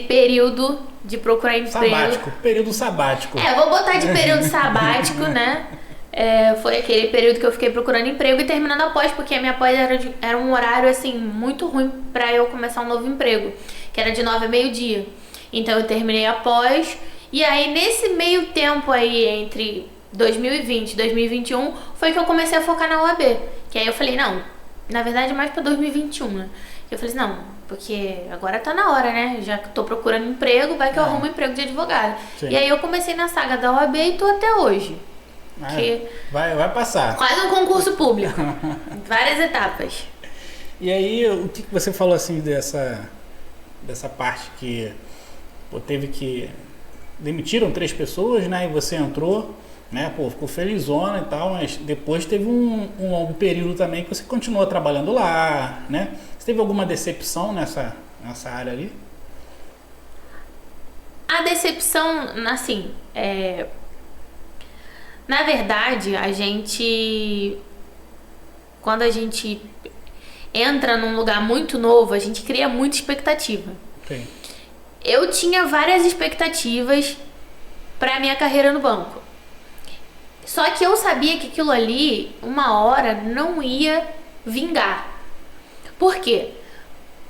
período de procurar emprego. Sabático, período sabático. Vou botar de período sabático, né? Foi aquele período que eu fiquei procurando emprego e terminando a pós, porque a minha pós era um horário, assim, muito ruim pra eu começar um novo emprego, que era de 9 a meio-dia. Então eu terminei a pós, e aí nesse meio tempo aí, entre 2020 e 2021, foi que eu comecei a focar na OAB. Que aí eu falei, não, na verdade mais pra 2021, né? Eu falei assim, não, porque agora tá na hora, né? Já que tô procurando emprego, vai que eu arrumo emprego de advogado. Sim. E aí eu comecei na saga da OAB e tô até hoje. Vai passar. Quase um concurso público. Várias etapas. E aí, o que você falou assim dessa parte que teve que... Demitiram 3 pessoas, né? E você entrou, né? Ficou felizona e tal, mas depois teve um longo período também que você continuou trabalhando lá, né? Você teve alguma decepção nessa área ali? A decepção, assim, na verdade, quando a gente entra num lugar muito novo, a gente cria muita expectativa. Sim. Eu tinha várias expectativas pra minha carreira no banco. Só que eu sabia que aquilo ali, uma hora, não ia vingar. Por quê?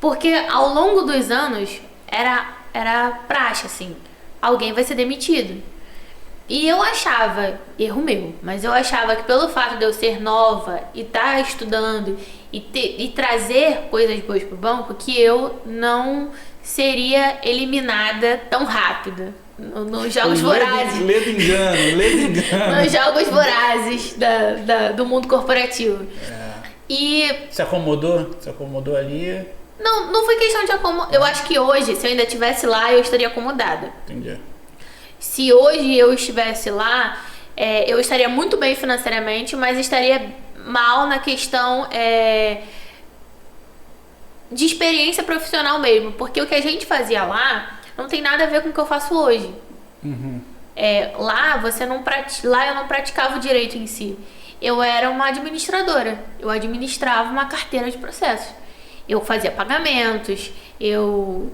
Porque ao longo dos anos, era praxe, assim, alguém vai ser demitido. E eu achava, erro meu, mas eu achava que pelo fato de eu ser nova e estar estudando e trazer coisas boas pro banco, que eu não seria eliminada tão rápido. Nos jogos vorazes. Ledo engano. Nos jogos vorazes do mundo corporativo. E... Se acomodou ali? Não foi questão de acomodar. Eu acho que hoje, se eu ainda estivesse lá, eu estaria acomodada. Entendi. Se hoje eu estivesse lá, eu estaria muito bem financeiramente, mas estaria mal na questão de experiência profissional mesmo. Porque o que a gente fazia lá não tem nada a ver com o que eu faço hoje. Uhum. Lá eu não praticava o direito em si. Eu era uma administradora. Eu administrava uma carteira de processos. Eu fazia pagamentos, eu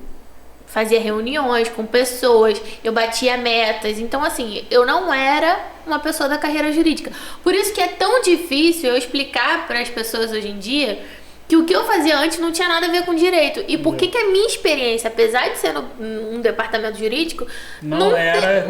fazia reuniões com pessoas, eu batia metas. Então, assim, eu não era uma pessoa da carreira jurídica. Por isso que é tão difícil eu explicar para as pessoas hoje em dia que o que eu fazia antes não tinha nada a ver com direito. E por que a minha experiência, apesar de ser num departamento jurídico, não era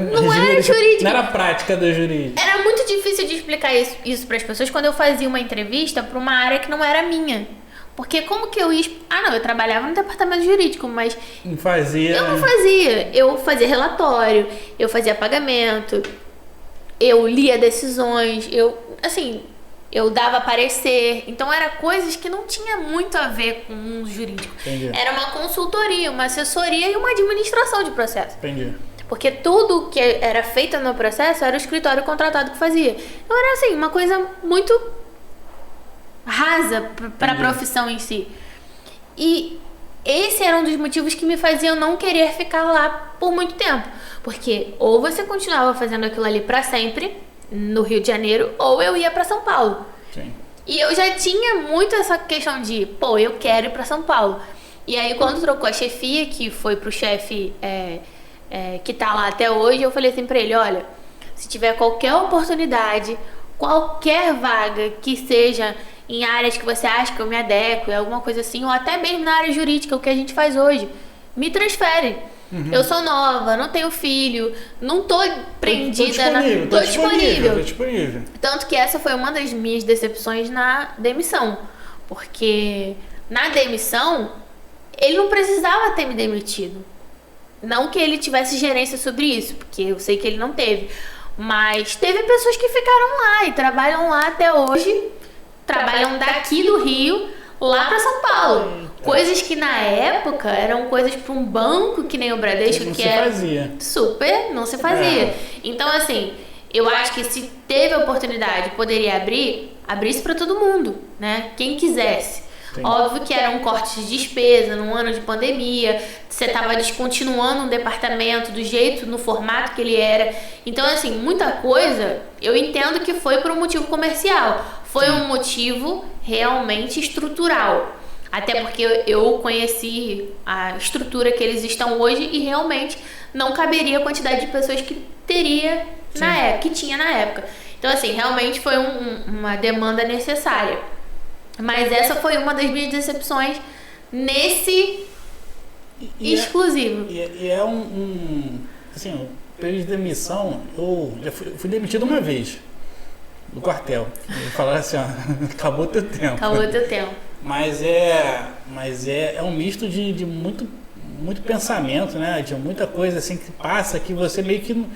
jurídico. Não era prática do jurídico. Era muito difícil de explicar isso para as pessoas quando eu fazia uma entrevista para uma área que não era minha. Porque como que eu ia... eu trabalhava no departamento jurídico, mas... Não fazia... Eu não fazia. Eu fazia relatório, eu fazia pagamento, eu lia decisões, eu dava parecer. Então, era coisas que não tinha muito a ver com o mundo jurídico. Entendi. Era uma consultoria, uma assessoria e uma administração de processo. Entendi. Porque tudo que era feito no processo era o escritório contratado que fazia. Então, era assim, uma coisa muito rasa para a profissão em si. E esse era um dos motivos que me faziam não querer ficar lá por muito tempo. Porque ou você continuava fazendo aquilo ali para sempre, no Rio de Janeiro, ou eu ia para São Paulo. Sim. E eu já tinha muito essa questão de, eu quero ir para São Paulo. E aí, quando trocou a chefia, que foi pro chefe que tá lá até hoje, eu falei assim pra ele, olha, se tiver qualquer oportunidade, qualquer vaga que seja em áreas que você acha que eu me adequo, alguma coisa assim, ou até mesmo na área jurídica, o que a gente faz hoje, me transfere. Uhum. Eu sou nova, não tenho filho, não tô prendida. Tô disponível. Tanto que essa foi uma das minhas decepções na demissão. Porque na demissão, ele não precisava ter me demitido. Não que ele tivesse gerência sobre isso, porque eu sei que ele não teve. Mas teve pessoas que ficaram lá e trabalham lá até hoje, trabalham daqui do Rio lá para São Paulo. Coisas que na época eram coisas para um banco que nem o Bradesco, Não que se é fazia. super, não se fazia. Então, assim, eu acho que se teve a oportunidade, poderia abrisse para todo mundo, né? Quem quisesse. Sim. Óbvio que era um corte de despesa num ano de pandemia, você estava descontinuando um departamento do jeito, no formato que ele era. Então, assim, muita coisa eu entendo que foi por um motivo comercial, foi um motivo realmente estrutural. Até porque eu conheci a estrutura que eles estão hoje e realmente não caberia a quantidade de pessoas que teria na época, que tinha na época. Então, assim, realmente foi uma demanda necessária. Mas essa foi uma das minhas decepções nesse exclusivo. E é assim, o período de demissão, eu já fui demitido uma vez do quartel. Falaram assim, ó, acabou teu tempo. Acabou teu tempo. Mas é um misto de muito pensamento, né? De muita coisa assim que passa, que você meio que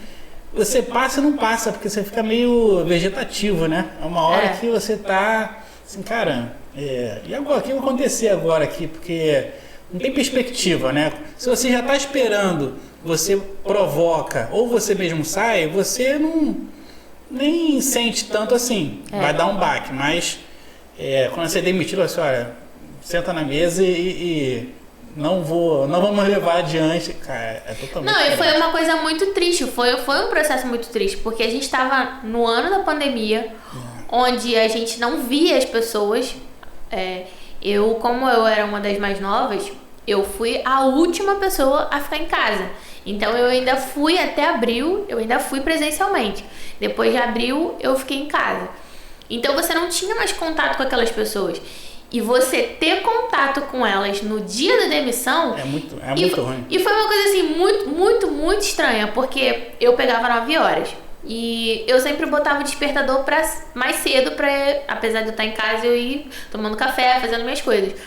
você passa e não passa, porque você fica meio vegetativo, né? É uma hora que você tá assim, caramba, e agora, o que vai acontecer agora aqui? Porque não tem perspectiva, né? Se você já está esperando, você provoca, ou você mesmo sai, você nem sente tanto assim. Vai dar um baque, mas quando você é demitido, você olha, senta na mesa e não vamos levar adiante, cara, é totalmente Não, diferente. e foi uma coisa muito triste, foi um processo muito triste, porque a gente estava no ano da pandemia, onde a gente não via as pessoas. Como eu era uma das mais novas, eu fui a última pessoa a ficar em casa. Então eu ainda fui até abril, eu ainda fui presencialmente. Depois de abril, eu fiquei em casa. Então você não tinha mais contato com aquelas pessoas. E você ter contato com elas no dia da demissão... É muito ruim. E foi uma coisa assim, muito, muito, muito estranha. Porque eu pegava 9 horas. E eu sempre botava o despertador mais cedo, apesar de eu estar em casa, eu ir tomando café, fazendo minhas coisas.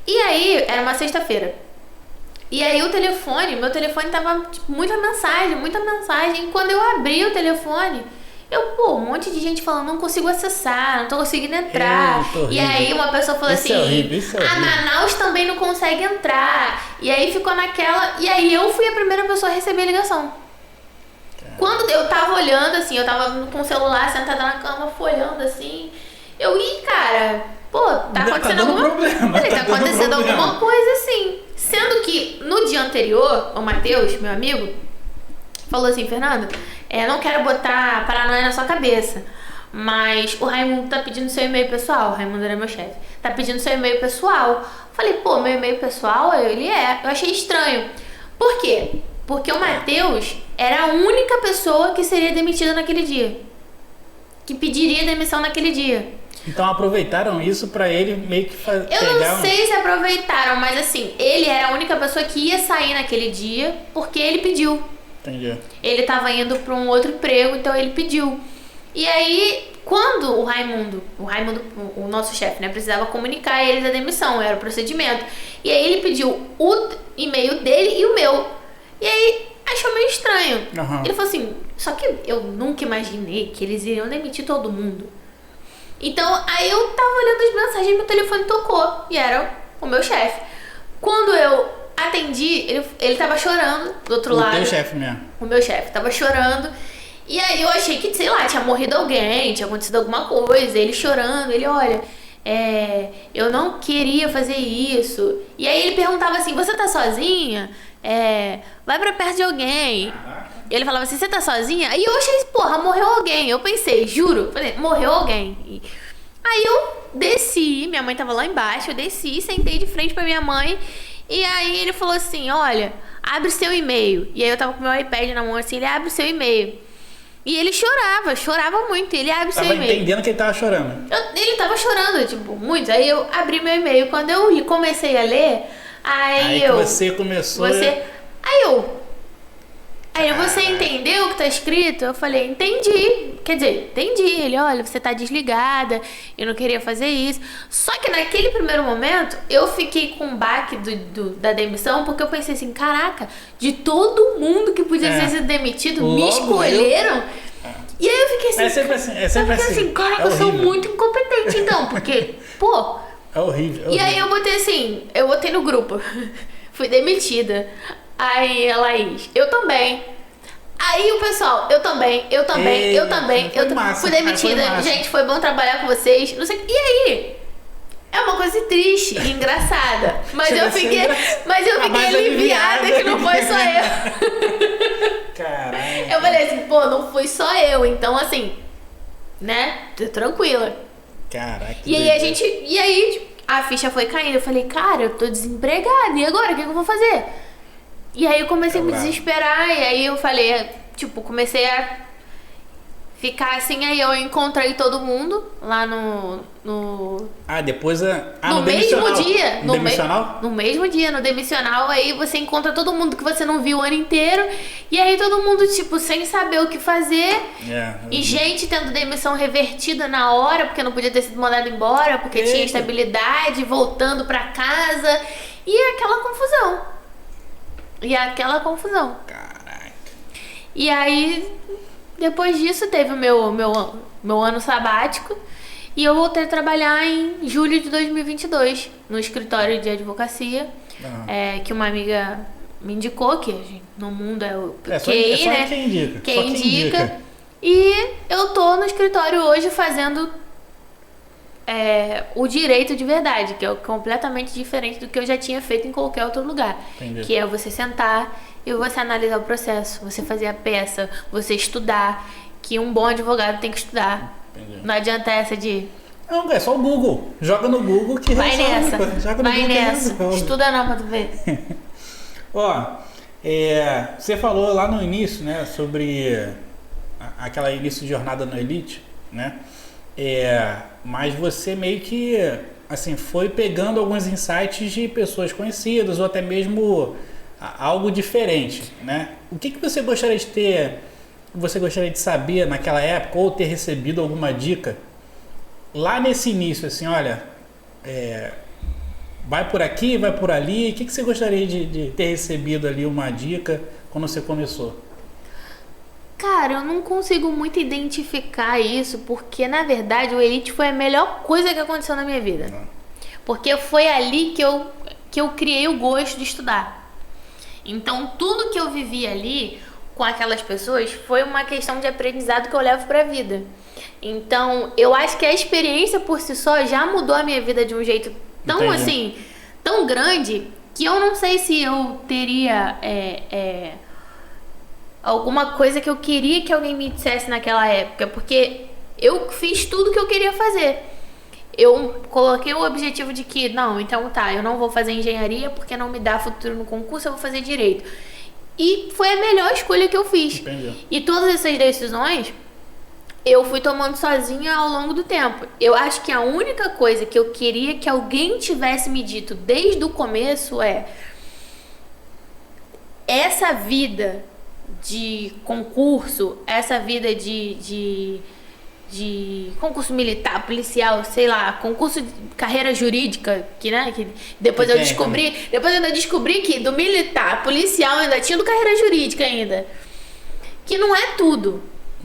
E aí, era uma sexta-feira. E aí meu telefone tava tipo, muita mensagem. E quando eu abri o telefone, um monte de gente falando, não consigo acessar, não tô conseguindo entrar. E aí uma pessoa falou assim, a Manaus também não consegue entrar. E aí ficou naquela, e aí eu fui a primeira pessoa a receber a ligação. Quando eu tava olhando assim, eu tava com o celular sentada na cama, folhando assim, cara, tá acontecendo alguma coisa assim. Sendo que no dia anterior, o Matheus, meu amigo, falou assim, Fernanda, não quero botar paranoia na sua cabeça, mas o Raimundo tá pedindo seu e-mail pessoal. O Raimundo era meu chefe. Tá pedindo seu e-mail pessoal. Falei, meu e-mail pessoal? Eu achei estranho. Por quê? Porque o Matheus era a única pessoa que seria demitida naquele dia. Que pediria demissão naquele dia. Então aproveitaram isso pra ele meio que Eu não sei se aproveitaram, mas assim, ele era a única pessoa que ia sair naquele dia porque ele pediu. Entendi. Ele tava indo pra um outro emprego, então ele pediu. E aí, quando o Raimundo, o nosso chefe, né, precisava comunicar a eles a demissão, era o procedimento. E aí ele pediu o e-mail dele e o meu. E aí, achou meio estranho. Uhum. Ele falou assim, só que eu nunca imaginei que eles iriam demitir todo mundo. Então, aí eu tava olhando as mensagens e meu telefone tocou. E era o meu chefe. Quando eu atendi, ele tava chorando do outro lado. O teu chefe mesmo? O meu chefe tava chorando. E aí eu achei que, sei lá, tinha morrido alguém, tinha acontecido alguma coisa. Ele chorando, ele, olha, eu não queria fazer isso. E aí ele perguntava assim, você tá sozinha? Vai pra perto de alguém. E ele falava assim, você tá sozinha? Aí eu achei, morreu alguém. Eu pensei, juro, morreu alguém. Aí eu desci, minha mãe tava lá embaixo, eu desci, sentei de frente pra minha mãe. E aí ele falou assim, olha, abre seu e-mail. E aí eu tava com meu iPad na mão assim, ele abre seu e-mail. E ele chorava muito, ele abre seu e-mail. Tava entendendo que ele tava chorando. Ele tava chorando, tipo, muito. Aí eu abri meu e-mail, quando eu comecei a ler, Aí você começou... Aí você entendeu o que tá escrito? Eu falei, entendi. Quer dizer, entendi. Ele, olha, você tá desligada, eu não queria fazer isso. Só que naquele primeiro momento, eu fiquei com um baque da demissão, porque eu pensei assim, caraca, de todo mundo que podia ter sido demitido, me escolheram. E aí eu fiquei assim, caraca, eu sou muito incompetente então, porque, pô... É horrível. E aí eu botei no grupo, fui demitida. Aí a Laís, eu também. Aí o pessoal, eu também. Fui demitida. Gente, foi bom trabalhar com vocês. Não sei. E aí? É uma coisa triste e engraçada. Mas eu fiquei aliviada que não foi só eu. Caralho. Eu falei assim, pô, não fui só eu. Então, assim, né? Tô tranquila. Caraca. E aí a ficha foi caindo. Eu falei, cara, eu tô desempregada. E agora? O que eu vou fazer? E aí eu comecei a me desesperar. E aí eu falei, comecei a ficar assim. Aí eu encontrei todo mundo lá no depois no mesmo dia. No demissional? No mesmo dia, no demissional. Aí você encontra todo mundo que você não viu o ano inteiro. E aí todo mundo, sem saber o que fazer. E gente tendo demissão revertida na hora, porque não podia ter sido mandado embora, porque tinha estabilidade, voltando pra casa. E aquela confusão. Caraca. E aí, depois disso, teve o meu ano sabático. E eu voltei a trabalhar em julho de 2022, no escritório de advocacia, que uma amiga me indicou, que no mundo é o QI, né? Quem indica. E eu tô no escritório hoje fazendo o direito de verdade, que é completamente diferente do que eu já tinha feito em qualquer outro lugar. Entendi. Que é você sentar e você analisar o processo, você fazer a peça, você estudar, que um bom advogado tem que estudar. Entendi. Não adianta essa de... Não, é só o Google. Joga no Google que vai nessa. Vai nessa. Estuda não pra tu ver. Ó, você falou lá no início, né, sobre aquela início de jornada no Elite, né? Mas você meio que, assim, foi pegando alguns insights de pessoas conhecidas ou até mesmo algo diferente, né? O que você gostaria de ter, você gostaria de saber naquela época ou ter recebido alguma dica lá nesse início, assim, olha, vai por aqui, vai por ali. O que você gostaria de ter recebido ali uma dica quando você começou? Cara, eu não consigo muito identificar isso, porque na verdade o Elite foi a melhor coisa que aconteceu na minha vida. Porque foi ali que eu criei o gosto de estudar. Então tudo que eu vivi ali com aquelas pessoas foi uma questão de aprendizado que eu levo pra vida. Então eu acho que a experiência por si só já mudou a minha vida de um jeito tão assim, tão grande, que eu não sei se eu teria alguma coisa que eu queria que alguém me dissesse naquela época, porque eu fiz tudo que eu queria fazer. Eu coloquei o objetivo de que, não, então tá, eu não vou fazer engenharia porque não me dá futuro no concurso, eu vou fazer direito. E foi a melhor escolha que eu fiz. Entendi. E todas essas decisões eu fui tomando sozinha ao longo do tempo. Eu acho que a única coisa que eu queria que alguém tivesse me dito desde o começo essa vida de concurso, essa vida de concurso militar, policial, sei lá, concurso de carreira jurídica, que depois eu ainda descobri que do militar, policial ainda tinha do carreira jurídica ainda. Que não é tudo.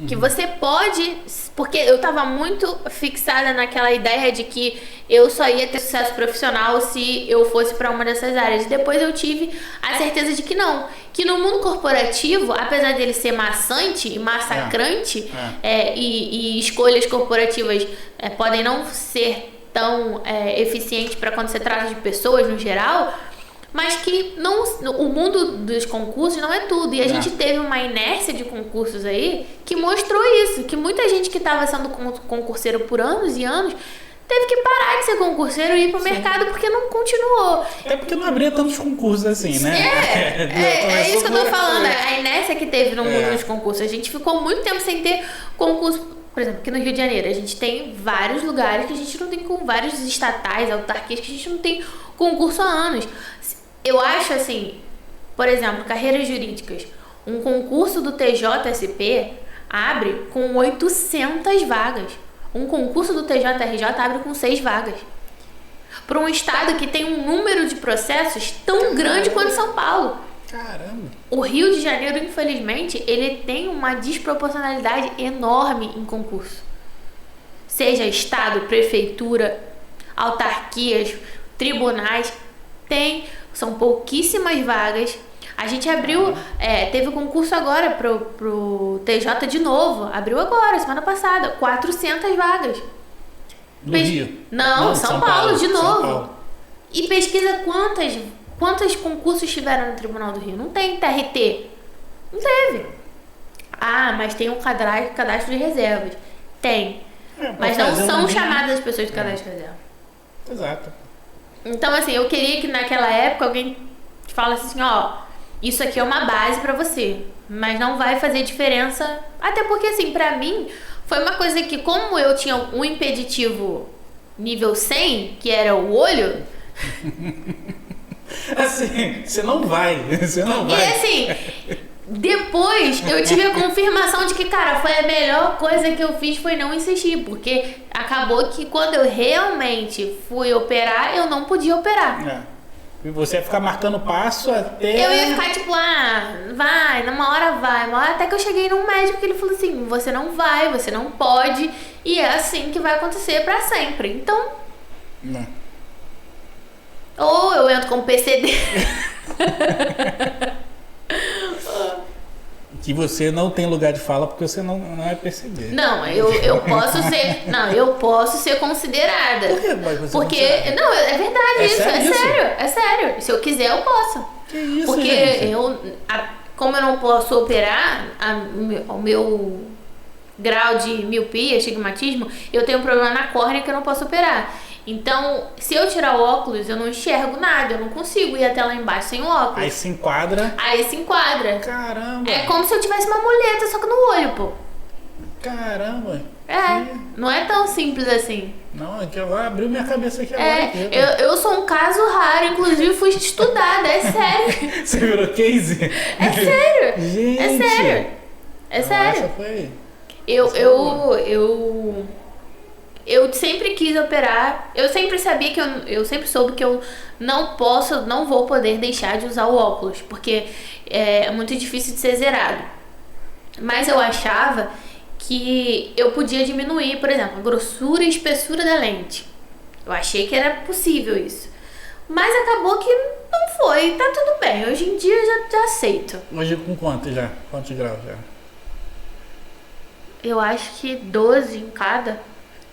Que você pode... Porque eu tava muito fixada naquela ideia de que eu só ia ter sucesso profissional se eu fosse para uma dessas áreas. Depois eu tive a certeza de que não. Que no mundo corporativo, apesar dele ser maçante e massacrante, e escolhas corporativas podem não ser tão eficientes para quando se trata de pessoas no geral... Mas que o mundo dos concursos não é tudo. E a gente teve uma inércia de concursos aí que mostrou isso. Que muita gente que estava sendo concurseiro por anos e anos teve que parar de ser concurseiro e ir pro mercado porque não continuou. É porque não abria tantos concursos assim, né? É isso que eu tô falando. A inércia que teve no mundo dos concursos. A gente ficou muito tempo sem ter concurso. Por exemplo, aqui no Rio de Janeiro, a gente tem vários lugares que a gente não tem, com vários estatais, autarquias, que a gente não tem concurso há anos. Eu acho assim, por exemplo, carreiras jurídicas. Um concurso do TJSP abre com 800 vagas. Um concurso do TJRJ abre com 6 vagas. Para um estado que tem um número de processos tão grande quanto São Paulo. Caramba! O Rio de Janeiro, infelizmente, ele tem uma desproporcionalidade enorme em concurso. Seja estado, prefeitura, autarquias, tribunais, são pouquíssimas vagas. A gente abriu, teve concurso agora pro TJ de novo, abriu agora, semana passada, 400 vagas. No Rio? Não, São Paulo de novo. São Paulo. E pesquisa quantos concursos tiveram no Tribunal do Rio? Não tem TRT. Não teve. Ah, mas tem um cadastro de reservas. Tem. Mas não são chamadas as pessoas de cadastro de reserva. Exato. Então, assim, eu queria que naquela época alguém falasse assim, ó, isso aqui é uma base pra você, mas não vai fazer diferença. Até porque, assim, pra mim, foi uma coisa que, como eu tinha um impeditivo nível 100, que era o olho... Assim, você não vai. E assim, depois eu tive a confirmação de que, cara, foi a melhor coisa que eu fiz foi não insistir, porque acabou que quando eu realmente fui operar, eu não podia operar. E você ia ficar marcando passo até... Eu ia ficar tipo, vai, numa hora vai. Uma hora até que eu cheguei num médico que ele falou assim, você não vai, você não pode, e é assim que vai acontecer pra sempre. Então... Não. Ou eu entro com PCD. Que você não tem lugar de fala porque você não é PCD. Não, eu posso ser. Não, eu posso ser considerada. Por que você porque. Não, é verdade isso. É sério. Se eu quiser, eu posso. Que isso, porque gente? como eu não posso operar, o meu grau de miopia, astigmatismo, eu tenho um problema na córnea que eu não posso operar. Então, se eu tirar o óculos, eu não enxergo nada, eu não consigo ir até lá embaixo sem o óculos. Aí se enquadra. Caramba! É como se eu tivesse uma muleta, só que no olho, pô. Caramba! Não é tão simples assim. Não, é que abriu minha cabeça aqui agora. Eu sou um caso raro, inclusive fui estudada, é sério. Você virou case? É sério. Gente! É sério. É sério. Essa foi... Eu sempre quis operar, eu sempre sabia que eu sempre soube que eu não vou poder deixar de usar o óculos, porque é muito difícil de ser zerado. Mas eu achava que eu podia diminuir, por exemplo, a grossura e espessura da lente. Eu achei que era possível isso. Mas acabou que não foi, tá tudo bem. Hoje em dia eu já aceito. Hoje com quanto já? Quantos graus já? Eu acho que 12 em cada.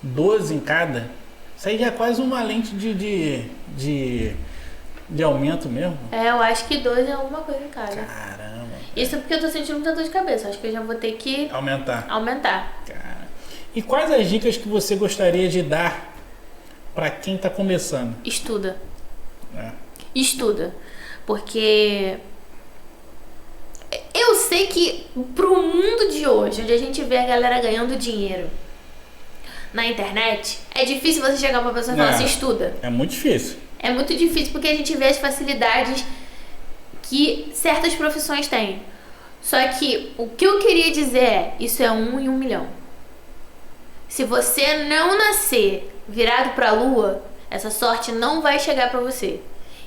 12 em cada? Isso aí já é quase uma lente de aumento mesmo. Eu acho que 12 é alguma coisa em cada. Caramba. Isso porque eu tô sentindo muita dor de cabeça. Acho que eu já vou ter que aumentar. Cara. E quais as dicas que você gostaria de dar para quem tá começando? Estuda. Estuda. Porque eu sei que pro mundo de hoje, onde a gente vê a galera ganhando dinheiro na internet, é difícil você chegar pra pessoa e falar assim, estuda. É muito difícil. É muito difícil porque a gente vê as facilidades que certas profissões têm. Só que o que eu queria dizer é, isso é 1 em 1 milhão. Se você não nascer virado pra lua, essa sorte não vai chegar pra você.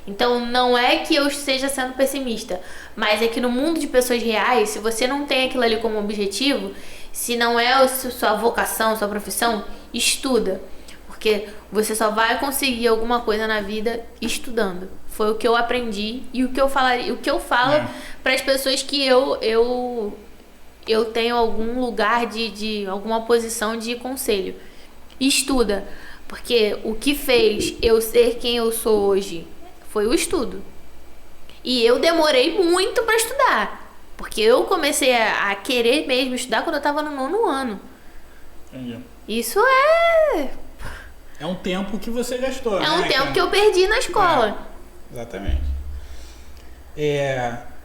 Então não é que eu esteja sendo pessimista, mas é que no mundo de pessoas reais, se você não tem aquilo ali como objetivo, se não é a sua vocação, sua profissão, estuda. Porque você só vai conseguir alguma coisa na vida estudando. Foi o que eu aprendi e o que eu falo para as pessoas que eu tenho algum lugar de alguma posição de conselho. Estuda. Porque o que fez eu ser quem eu sou hoje foi o estudo. E eu demorei muito para estudar. Porque eu comecei a querer mesmo estudar quando eu tava no 9º ano. Entendi. Isso é um tempo que você gastou. É um tempo que eu perdi na escola. Exatamente.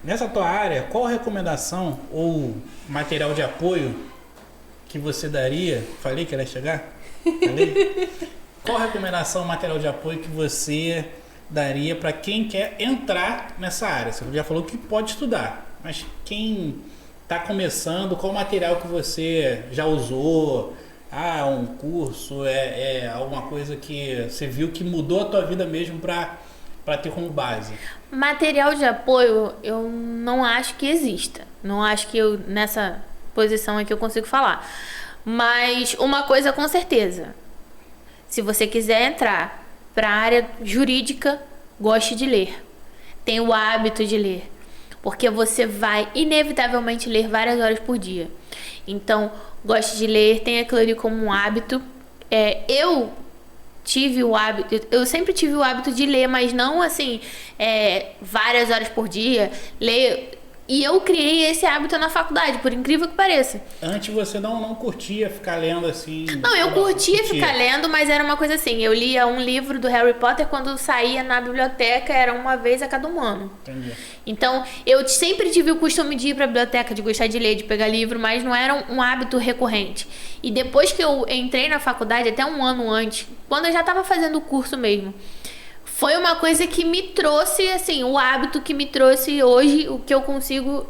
Nessa tua área, qual recomendação ou material de apoio que você daria? Falei que era chegar? Falei? Qual recomendação, material de apoio que você daria para quem quer entrar nessa área? Você já falou que pode estudar, Mas quem está começando, qual material que você já usou? Um curso, alguma coisa que você viu que mudou a tua vida mesmo para ter como base? Material de apoio, eu não acho que exista. Não acho que eu, nessa posição aqui, eu consigo falar. Mas uma coisa com certeza. Se você quiser entrar para a área jurídica, goste de ler. Tenha o hábito de ler. Porque você vai inevitavelmente ler várias horas por dia. Então, goste de ler, tenha aquilo ali como um hábito. Eu tive o hábito, eu sempre tive o hábito de ler, mas não assim, várias horas por dia, ler. E eu criei esse hábito na faculdade, por incrível que pareça. Antes você não curtia ficar lendo assim? Não, eu curtia ficar lendo, mas era uma coisa assim, eu lia um livro do Harry Potter quando saía na biblioteca, era uma vez a cada um ano. Entendi. Então, eu sempre tive o costume de ir pra biblioteca, de gostar de ler, de pegar livro, mas não era um hábito recorrente. E depois que eu entrei na faculdade, até um ano antes, quando eu já estava fazendo o curso mesmo, foi uma coisa que me trouxe, assim, o hábito que me trouxe hoje, o que eu consigo...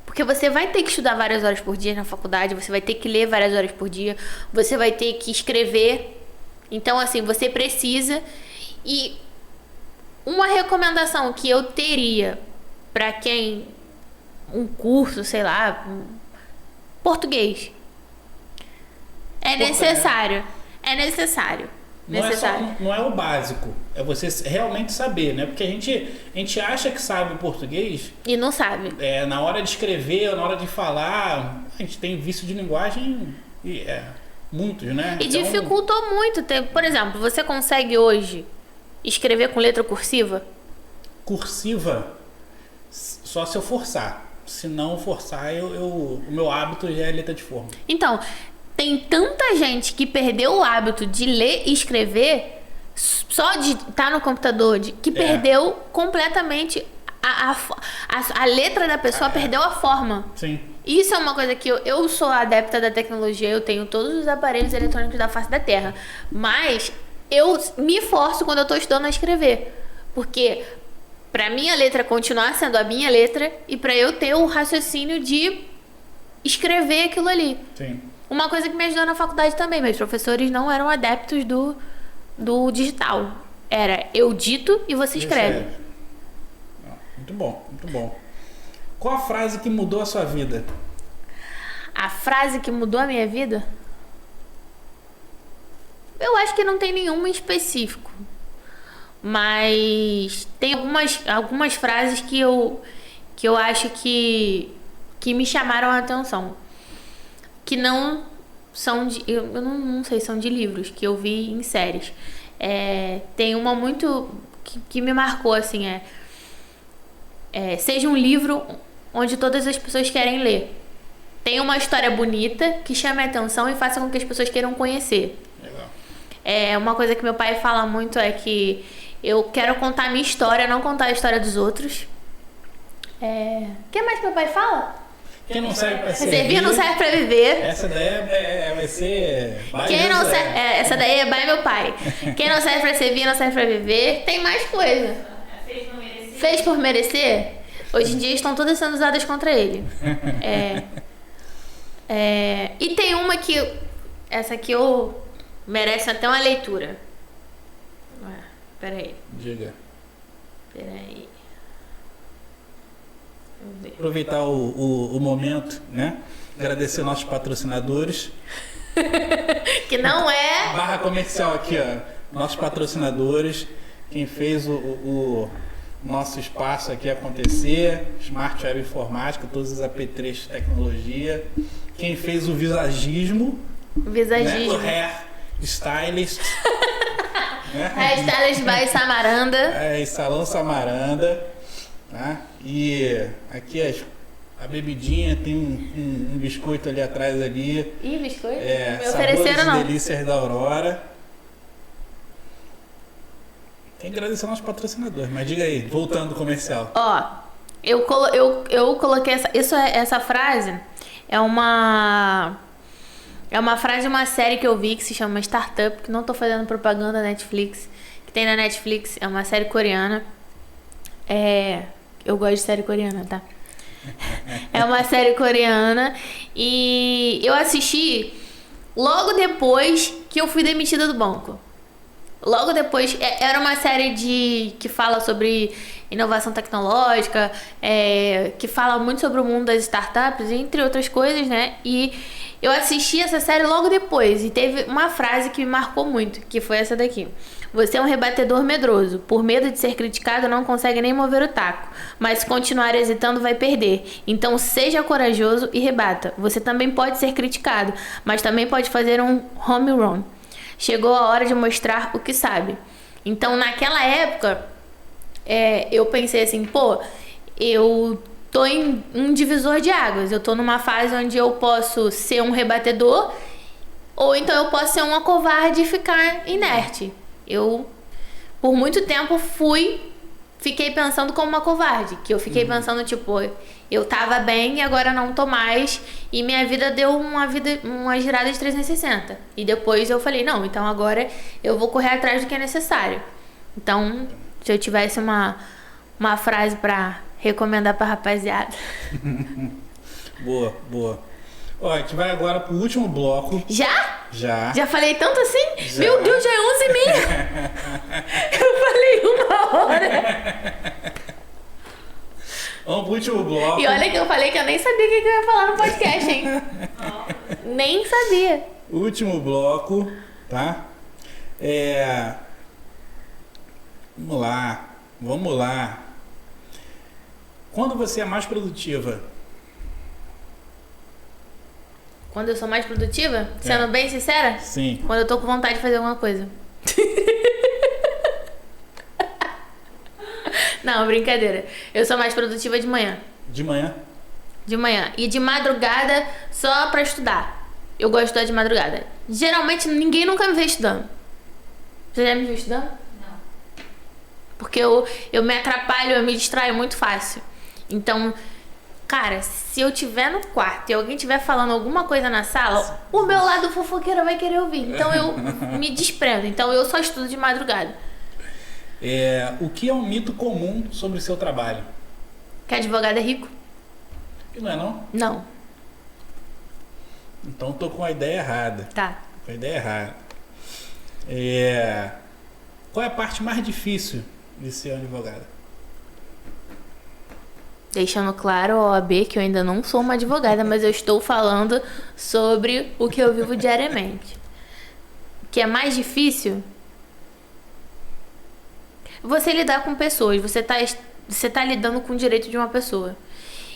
porque você vai ter que estudar várias horas por dia na faculdade, você vai ter que ler várias horas por dia, você vai ter que escrever. Então, assim, você precisa. E uma recomendação que eu teria para quem... Um curso, sei lá... Português. É necessário. É necessário. Não é o básico, é você realmente saber, né? Porque a gente acha que sabe o português e não sabe. Na hora de escrever, na hora de falar, a gente tem vício de linguagem muitos, né? E então, dificultou muito. Por exemplo, você consegue hoje escrever com letra cursiva? Cursiva? Só se eu forçar. Se não forçar, o meu hábito já é letra de forma. Então, tem tanta gente que perdeu o hábito de ler e escrever só de estar no computador, que perdeu completamente a letra da pessoa, perdeu a forma. Sim. Isso é uma coisa que eu sou adepta da tecnologia, eu tenho todos os aparelhos eletrônicos da face da Terra, mas eu me forço quando eu estou estudando a escrever, porque para minha letra continuar sendo a minha letra e para eu ter o raciocínio de escrever aquilo ali. Sim. Uma coisa que me ajudou na faculdade também, meus professores não eram adeptos do digital. Era eu dito e você escreve. Muito bom, muito bom. Qual a frase que mudou a sua vida? A frase que mudou a minha vida? Eu acho que não tem nenhuma em específico. Mas tem algumas frases que eu acho que me chamaram a atenção. Que não são de... Eu não sei, são de livros que eu vi em séries. Tem uma muito... que me marcou, assim, seja um livro onde todas as pessoas querem ler. Tenha uma história bonita que chame a atenção e faça com que as pessoas queiram conhecer. Legal. Uma coisa que meu pai fala muito é que eu quero contar a minha história, não contar a história dos outros. O que mais que meu pai fala? Quem não serve pra servir não serve pra viver. Essa daí vai ser... Quem não serve, essa daí é by meu pai. Quem não serve pra servir, não serve pra viver. Tem mais coisa. Fez por merecer? Hoje em dia estão todas sendo usadas contra ele. E tem uma que... Essa aqui merece até uma leitura. Peraí. Diga. Peraí. Aproveitar o momento, né? Agradecer nossos patrocinadores. Que não é... Barra comercial aqui, ó. Nossos patrocinadores. Quem fez o nosso espaço aqui acontecer. Smart Web Informática, todos os AP3 de tecnologia. Quem fez o visagismo. Visagismo. Né? O Hair Stylist. Hair Stylist by Samaranda. Salão Samaranda. Tá? E aqui a bebidinha, tem um biscoito ali atrás ali. Ih, biscoito? Me ofereceram não. Delícias da Aurora. Tem que agradecer aos patrocinadores, mas diga aí, voltando ao comercial. Eu coloquei essa frase, é uma frase de uma série que eu vi que se chama Startup, que não tô fazendo propaganda da Netflix, que tem na Netflix, é uma série coreana. Eu gosto de série coreana, tá? É uma série coreana. E eu assisti logo depois que eu fui demitida do banco. Logo depois, era uma série que fala sobre inovação tecnológica, que fala muito sobre o mundo das startups, entre outras coisas, né? E eu assisti essa série logo depois e teve uma frase que me marcou muito, que foi essa daqui. Você é um rebatedor medroso. Por medo de ser criticado, não consegue nem mover o taco. Mas se continuar hesitando, vai perder. Então seja corajoso e rebata. Você também pode ser criticado, mas também pode fazer um home run. Chegou a hora de mostrar o que sabe. Então, naquela época, eu pensei assim, pô, eu tô em um divisor de águas. Eu tô numa fase onde eu posso ser um rebatedor, ou então eu posso ser uma covarde e ficar inerte. Eu, por muito tempo, fiquei pensando como uma covarde. Que eu fiquei pensando, tipo, eu tava bem e agora não tô mais. E minha vida deu uma girada de 360. E depois eu falei, não, então agora eu vou correr atrás do que é necessário. Então, se eu tivesse uma frase pra recomendar pra rapaziada. Boa, boa. Ó, a gente vai agora pro último bloco. Já? Já. Já falei tanto assim? Já. Meu Deus, já é 11h30. Eu falei 1 hora. Vamos pro último bloco. E olha que eu falei que eu nem sabia o que eu ia falar no podcast, hein? Nem sabia. Último bloco, tá? Vamos lá. Quando você é mais produtiva? Quando eu sou mais produtiva? Sendo bem sincera? Sim. Quando eu tô com vontade de fazer alguma coisa. Não, brincadeira. Eu sou mais produtiva de manhã. De manhã? De manhã. E de madrugada só pra estudar. Eu gosto de estudar de madrugada. Geralmente ninguém nunca me vê estudando. Você já me viu estudando? Não. Porque eu me atrapalho, eu me distraio muito fácil. Então, cara, se eu tiver no quarto e alguém estiver falando alguma coisa na sala, o meu lado fofoqueiro vai querer ouvir. Então eu me desprendo. Então eu só estudo de madrugada. O que é um mito comum sobre o seu trabalho? Que advogado é rico? E não é não? Não. Então tô com a ideia errada. Tá. Com a ideia errada. Qual é a parte mais difícil de ser um advogado? Deixando claro, OAB, que eu ainda não sou uma advogada, mas eu estou falando sobre o que eu vivo diariamente. O que é mais difícil? Você lidar com pessoas. Você tá lidando com o direito de uma pessoa.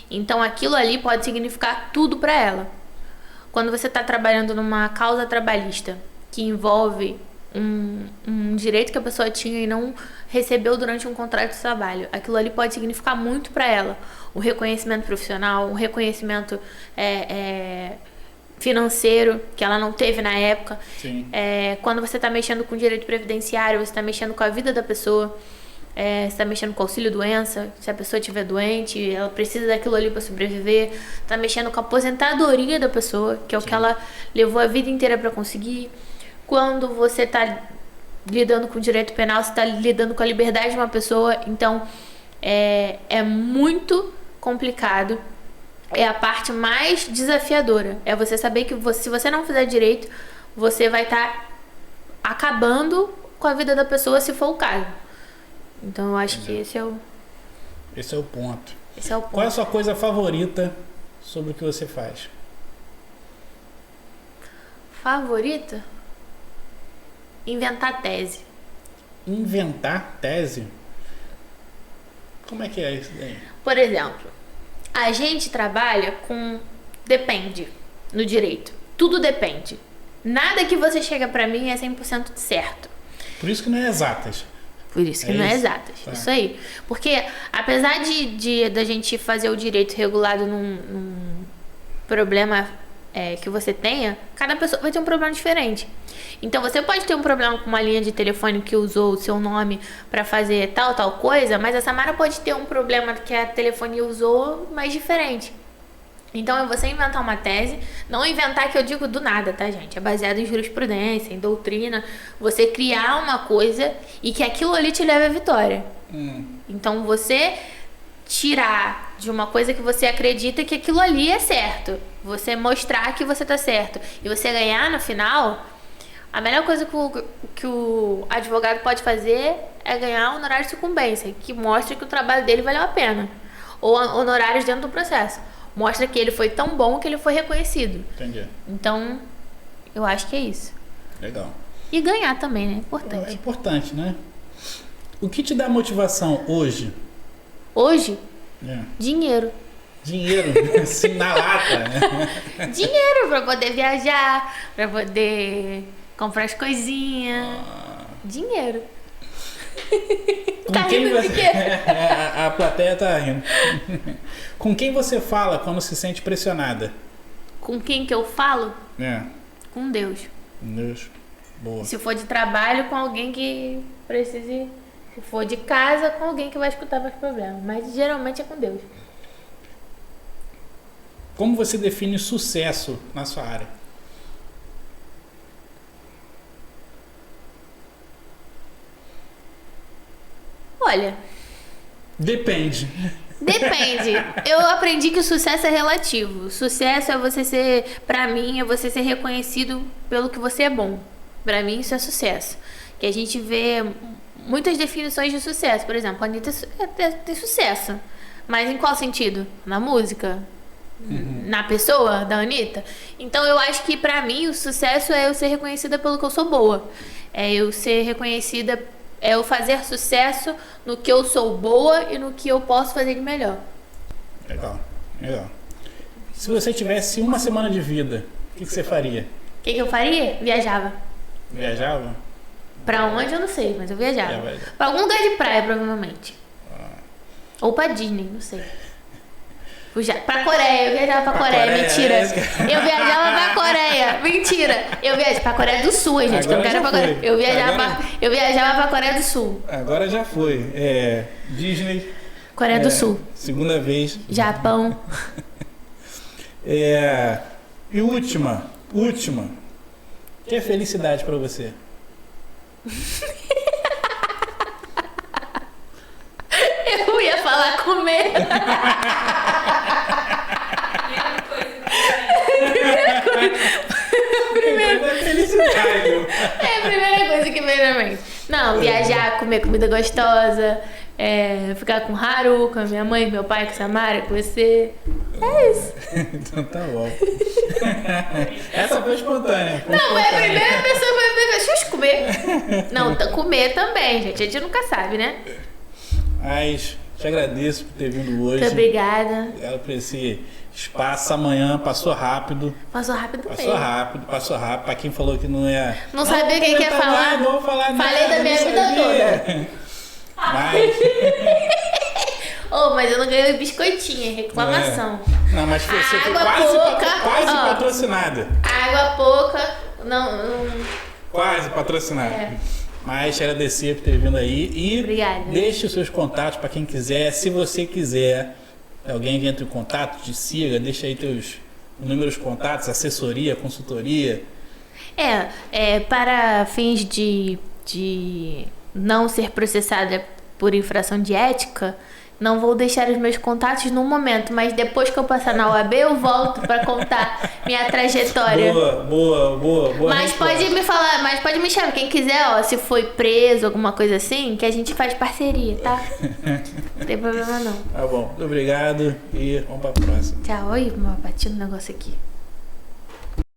Então aquilo ali pode significar tudo para ela. Quando você está trabalhando numa causa trabalhista que envolve um direito que a pessoa tinha e não recebeu durante um contrato de trabalho, aquilo ali pode significar muito para ela. Um reconhecimento profissional, um reconhecimento financeiro que ela não teve na época. Sim. Quando você está mexendo com direito previdenciário, você está mexendo com a vida da pessoa. Você está mexendo com auxílio-doença. Se a pessoa estiver doente, ela precisa daquilo ali para sobreviver. Está mexendo com a aposentadoria da pessoa, que é o que ela levou a vida inteira para conseguir. Quando você está lidando com direito penal, você está lidando com a liberdade de uma pessoa. Então, é muito complicado. É a parte mais desafiadora. É você saber que se você não fizer direito, você vai estar acabando com a vida da pessoa, se for o caso. Então eu acho que esse é o ponto. Esse é o ponto. Qual é a sua coisa favorita sobre o que você faz? Favorita? Inventar tese. Inventar tese? Como é que é isso daí? Por exemplo, a gente trabalha com depende no direito. Tudo depende. Nada que você chega pra mim é 100% certo. Por isso que não é exatas. Por isso que não é exatas. Tá. Isso aí. Porque apesar da gente fazer o direito regulado num problema que você tenha, cada pessoa vai ter um problema diferente. Então você pode ter um problema com uma linha de telefone que usou o seu nome para fazer tal coisa, mas a Samara pode ter um problema que a telefonia usou mais diferente. Então é você inventar uma tese, não inventar que eu digo do nada, tá, gente? É baseado em jurisprudência, em doutrina. Você criar uma coisa e que aquilo ali te leve à vitória. Então você tirar de uma coisa que você acredita que aquilo ali é certo, você mostrar que você tá certo e você ganhar no final, a melhor coisa que o advogado pode fazer é ganhar honorário de sucumbência, que mostra que o trabalho dele valeu a pena. Ou honorários dentro do processo. Mostra que ele foi tão bom que ele foi reconhecido. Entendi. Então, eu acho que é isso. Legal. E ganhar também, né? Importante. É importante, né? O que te dá motivação hoje? Hoje, É. dinheiro. Dinheiro, assim, na lata, né? Dinheiro pra poder viajar, pra poder comprar as coisinhas. Dinheiro. Com Tá quem rindo você... de quê? A plateia tá rindo. Com quem você fala quando se sente pressionada? Com quem que eu falo? É. Com Deus. Deus. Boa. Se for de trabalho, com alguém que precise. Se for de casa, com alguém que vai escutar meus problemas. Mas geralmente é com Deus. Como você define sucesso na sua área? Olha, Depende. depende. Eu aprendi que o sucesso é relativo. Sucesso é você ser, pra mim, é você ser reconhecido pelo que você é bom. Pra mim, isso é sucesso. Que a gente vê muitas definições de sucesso. Por exemplo, a Anitta tem sucesso. Mas em qual sentido? Na música? Na pessoa da Anitta? Então eu acho que pra mim o sucesso é eu ser reconhecida pelo que eu sou boa. É eu ser reconhecida, é eu fazer sucesso no que eu sou boa e no que eu posso fazer de melhor. Legal, legal. Se você tivesse uma semana de vida, o que você faria? O que eu faria? Viajava. Viajava? Pra onde eu não sei, mas eu viajava. Viajava. Pra algum lugar de praia, provavelmente. Ou pra Disney, não sei. Pra Coreia, eu viajava pra Coreia, Coreia, mentira. é isso que- Eu viajava pra Coreia, mentira. Eu viajava pra Coreia do Sul, gente, que eu não Agora quero ir pra já Coreia. foi. Eu Agora- viajava pra Coreia do Sul. Agora já foi. Disney. Coreia do Sul. Segunda vez. Japão. E última. O que é felicidade pra você? Eu ia falar comer. Primeiro é felicidade. É a primeira coisa que veio na mente. Não, viajar, comer comida gostosa, ficar com o Haru, com a minha mãe, com meu pai, com a Samara, com você. É isso. Então tá bom. Essa foi espontânea. Não, é a primeira pessoa que vai pegar. Deixa eu comer. Não, comer também, gente. A gente nunca sabe, né? Mas te agradeço por ter vindo hoje. Muito obrigada. Obrigado por esse espaço. Amanhã passou rápido. Passou rápido Passou mesmo. rápido, passou rápido. Pra quem falou que não ia. Não sabia o que ia comentar falar. nada, não vou falar Falei nada, da minha não vida sabia. Mas. Oh, mas eu não ganhei biscoitinho, reclamação. Não, mas você foi Água quase, pouca, quase ó. patrocinada. Água pouca, não. Quase patrocinada. É. Mas te agradecer por ter vindo aí. E Obrigada. deixe os seus contatos para quem quiser. Se você quiser, alguém entra em contato, te siga, deixa aí teus números de contatos, assessoria, consultoria. Para fins de não ser processada por infração de ética, não vou deixar os meus contatos no momento, mas depois que eu passar na OAB eu volto para contar minha trajetória. Boa. Mas resposta. pode me falar, mas pode me chamar, quem quiser, ó, se foi preso, alguma coisa assim, que a gente faz parceria, tá? Não tem problema não. Tá bom, muito obrigado e vamos para a próxima. Tchau, oi, bati no negócio aqui.